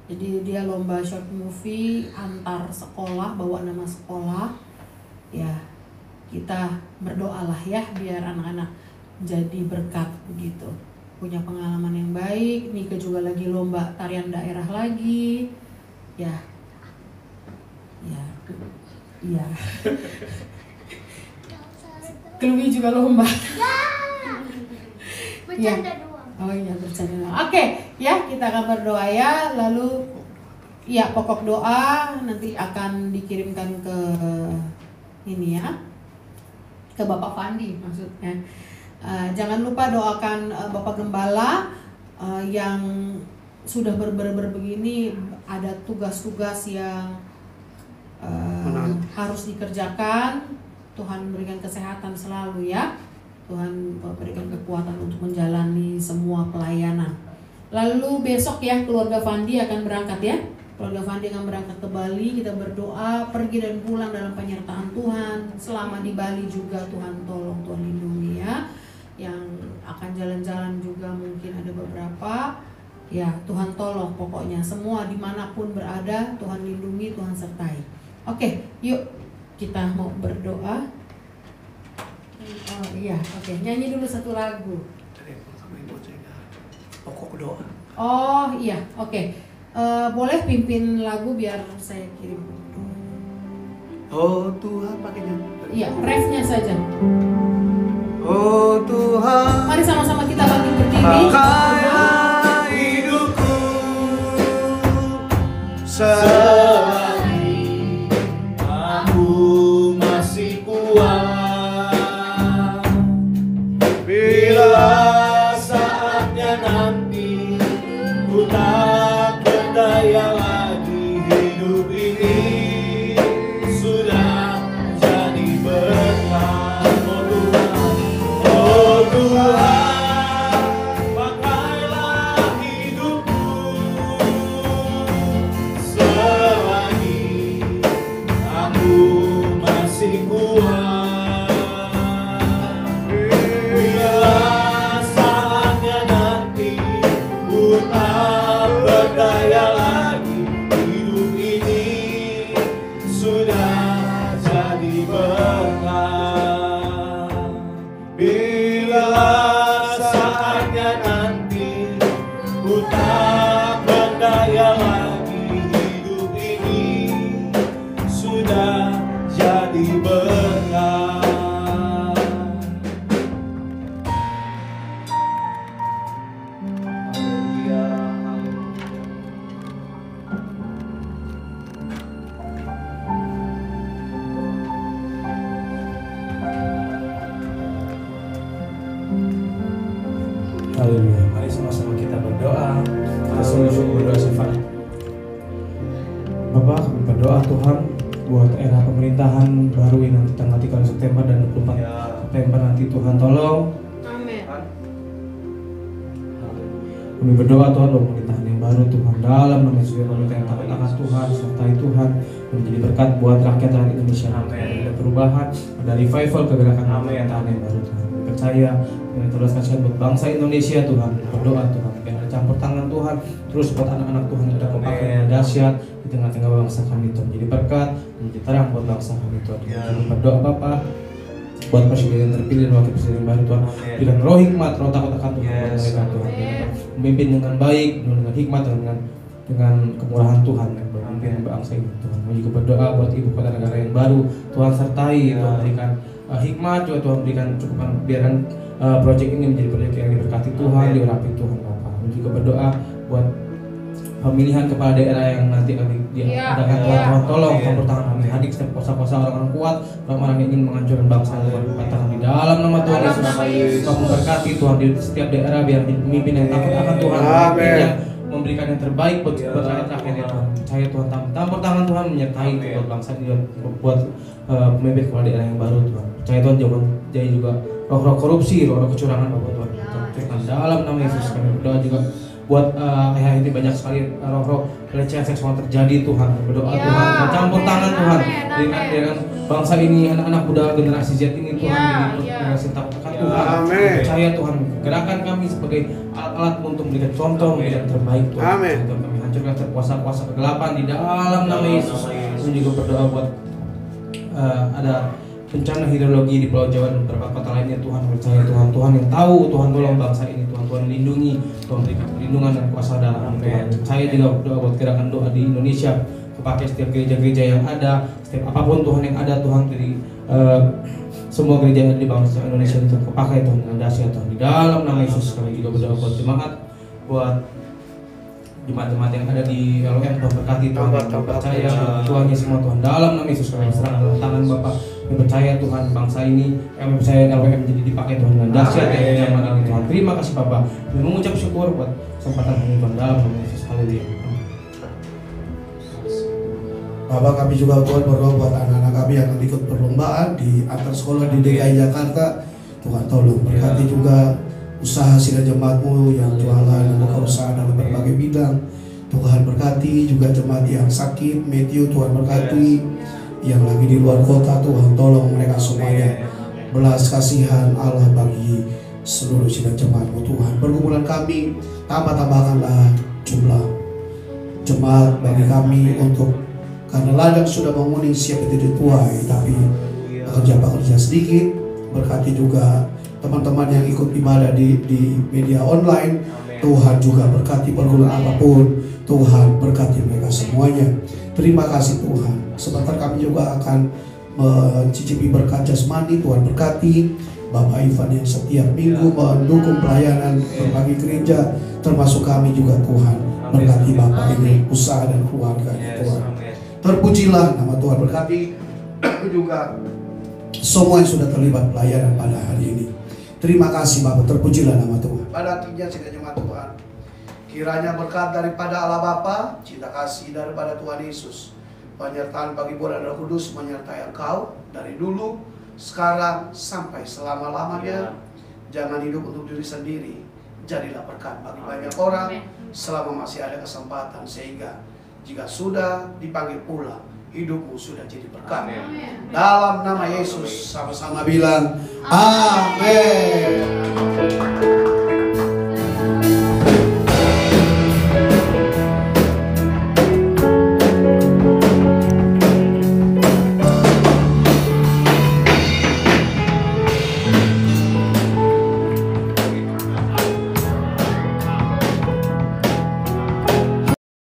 Jadi dia lomba short movie antar sekolah, bawa nama sekolah. Ya, kita berdoalah ya biar anak-anak jadi berkat begitu. Punya pengalaman yang baik. Nika juga lagi lomba tarian daerah lagi. Ya. Chloe juga lomba. Bercanda doang. Oh iya, bercanda. Oke, ya kita akan berdoa ya. Lalu ya pokok doa nanti akan dikirimkan ke ini ya, ke Bapak Fandi maksudnya. Jangan lupa doakan Bapak Gembala yang sudah begini, ada tugas-tugas yang harus dikerjakan. Tuhan berikan kesehatan selalu ya. Tuhan berikan kekuatan untuk menjalani semua pelayanan. Lalu besok ya keluarga Fandi akan berangkat ya. Keluarga Fandi akan berangkat ke Bali. Kita berdoa pergi dan pulang dalam penyertaan Tuhan. Selama di Bali juga Tuhan tolong, Tuhan lindungi ya. Yang akan jalan-jalan juga mungkin ada beberapa. Ya Tuhan tolong, pokoknya semua dimanapun berada Tuhan lindungi, Tuhan sertai. Oke, yuk kita mau berdoa. Oh iya, oke. Nyanyi dulu satu lagu. Pokok doa. Oh iya, oke. Boleh pimpin lagu biar saya kirim. Oh Tuhan, pakainya. Iya, refnya saja. Oh Tuhan, Mari sama-sama kita bangkit berdiri. pakailah hidupku selagi Aku masih kuat. Bila saatnya nanti ku tak berdaya lagi, hidup ini sudah jadi berkah. Oh Tuhan, pakailah hidupku selagi aku masih kuat. Bila saatnya nanti ku tak berdaya lagi, hidup ini sudah jadi berkah. Bila saatnya nanti ku tak berdaya lagi, hidup ini sudah jadi berkah. Haleluya. Haleluya. Mari sama-sama kita berdoa. Kita sungguh-sungguh berdoa sifat. Bapak, kami berdoa Tuhan buat era pemerintahan baru yang nanti tanggal 3 September dan 24 September nanti Tuhan tolong. Amin. Kami berdoa Tuhan buat pemerintahan yang baru Tuhan, dalam nama Yesus, pemerintah yang takut akan Tuhan, sertai Tuhan, menjadi berkat buat rakyat Indonesia. Ada perubahan, ada revival kegerakan pemerintahan yang baru Tuhan. Percaya dengan terus kasihan buat bangsa Indonesia Tuhan. Berdoa Tuhan, biar ada campur tangan Tuhan, terus buat anak-anak Tuhan yang ada kepakai yang dahsyat di tengah-tengah bangsa kami Tuhan, menjadi berkat, menjadi terang buat bangsa kami Tuhan. Kami berdoa Bapa buat presiden terpilih dan wakil presiden baru Tuhan, berikan roh hikmat, roh takut akan Tuhan buat mereka Tuhan, memimpin dengan baik, dengan hikmat, dengan kemurahan Tuhan, memimpin bangsa ini Tuhan. Kami juga berdoa buat ibu kota negara yang baru Tuhan, sertai Tuhan, berikan hikmat juga Tuhan, berikan cukupan biarkan proyek ini menjadi proyek yang diberkati Tuhan, diurapi Tuhan Bapa. Kami juga berdoa buat pemilihan kepala daerah yang nanti akan diadakan Tuhan, tolong campur tangan kami, hadir setiap kuasa-kuasa orang-orang kuat, orang-orang yang ingin menghancurkan bangsa Tuhan, katakan di dalam nama Tuhan Yesus, Tuhan memberkati Tuhan di setiap daerah, biar pemimpin yang takut akan Tuhan, yang memberikan yang terbaik buat rakyat-rakyat ya Tuhan. Percaya Tuhan, campur tangan Tuhan menyertai buat bangsa ini, buat pemimpin kepala daerah yang baru Tuhan. Percaya Tuhan, jangan jadi juga roh-roh korupsi, roh-roh kecurangan Bapak Tuhan. Tuhan dalam nama Yesus kami berdoa juga buat ini banyak sekali roh-roh pelecehan seksual terjadi Tuhan. Berdoa Tuhan, campur tangan Tuhan, dengan bangsa ini, anak-anak muda generasi Z ini Tuhan, generasi takut akan Tuhan. Percaya Tuhan, gerakan kami sebagai alat-alat untuk memberikan contoh yang terbaik Tuhan. Tuhan, kami hancurkan kuasa-kuasa kegelapan di dalam nama Yesus. Kami juga berdoa buat ada bencana hidrologi di Pulau Jawa dan beberapa kota lainnya Tuhan. Percaya Tuhan, Tuhan yang tahu, Tuhan tolong bangsa ini Tuhan, Tuhan lindungi, Tuhan berikan perlindungan dan kuasa dalam Tuhan. Saya juga berdoa buat gerakan doa di Indonesia, kepakai setiap gereja-gereja yang ada, setiap apapun Tuhan yang ada Tuhan, dari semua gereja yang ada di bangsa Indonesia itu kepakai Tuhan dengan dahsyat Tuhan. Di dalam nama Yesus kami juga berdoa buat jemaat, buat jemaat-jemaat yang ada di LOM, Tuhan berkati Tuhan, percaya Tuhan Yesus semua Tuhan, dalam nama Yesus kami serahkan dalam tangan Bapak. Kami percaya Tuhan bangsa ini, kami percaya LOM jadi dipakai Tuhan dengan dahsyat yang zaman ini Tuhan. Terima kasih Bapak, kami mengucap syukur buat kesempatan ini Tuhan, dalam nama Yesus. Haleluya. Bapak, kami juga Tuhan berdoa buat anak-anak kami yang akan ikut perlombaan di antar sekolah di DKI Jakarta. Tuhan tolong berkati juga usaha sidang jemaatmu yang jualan, buka usaha dalam berbagai bidang. Tuhan berkati juga jemaat yang sakit, Matthew Tuhan berkati, yang lagi di luar kota Tuhan tolong mereka semuanya. Belas kasihan Allah bagi seluruh sidang jemaatmu Tuhan. Pergumulan kami, tambahkanlah jumlah jemaat bagi kami, untuk karena ladang sudah menguning siap itu dituai, tapi pekerja-pekerja sedikit. Berkati juga teman-teman yang ikut ibadah di media online. Tuhan juga berkati pergumulan apapun, Tuhan berkati mereka semuanya. Terima kasih Tuhan. Sebentar kami juga akan mencicipi berkat jasmani. Tuhan berkati Bapak Ivan yang setiap minggu mendukung pelayanan berbagai gereja, termasuk kami juga Tuhan. Berkati Bapak ini, usaha dan keluarganya Tuhan. Terpujilah nama Tuhan. Berkati juga semua yang sudah terlibat pelayanan pada hari ini. Terima kasih Bapak, terpujilah nama Tuhan. Pada akhirnya sidang jemaat Tuhan, kiranya berkat daripada Allah Bapa, cinta kasih daripada Tuhan Yesus, penyertaan bagi Buah dan Roh Kudus menyertai engkau dari dulu, sekarang sampai selama-lamanya. Jangan hidup untuk diri sendiri, jadilah berkat bagi banyak orang selama masih ada kesempatan, sehingga jika sudah dipanggil pulang, hidupmu sudah jadi berkat. Dalam nama Yesus sama-sama bilang amin.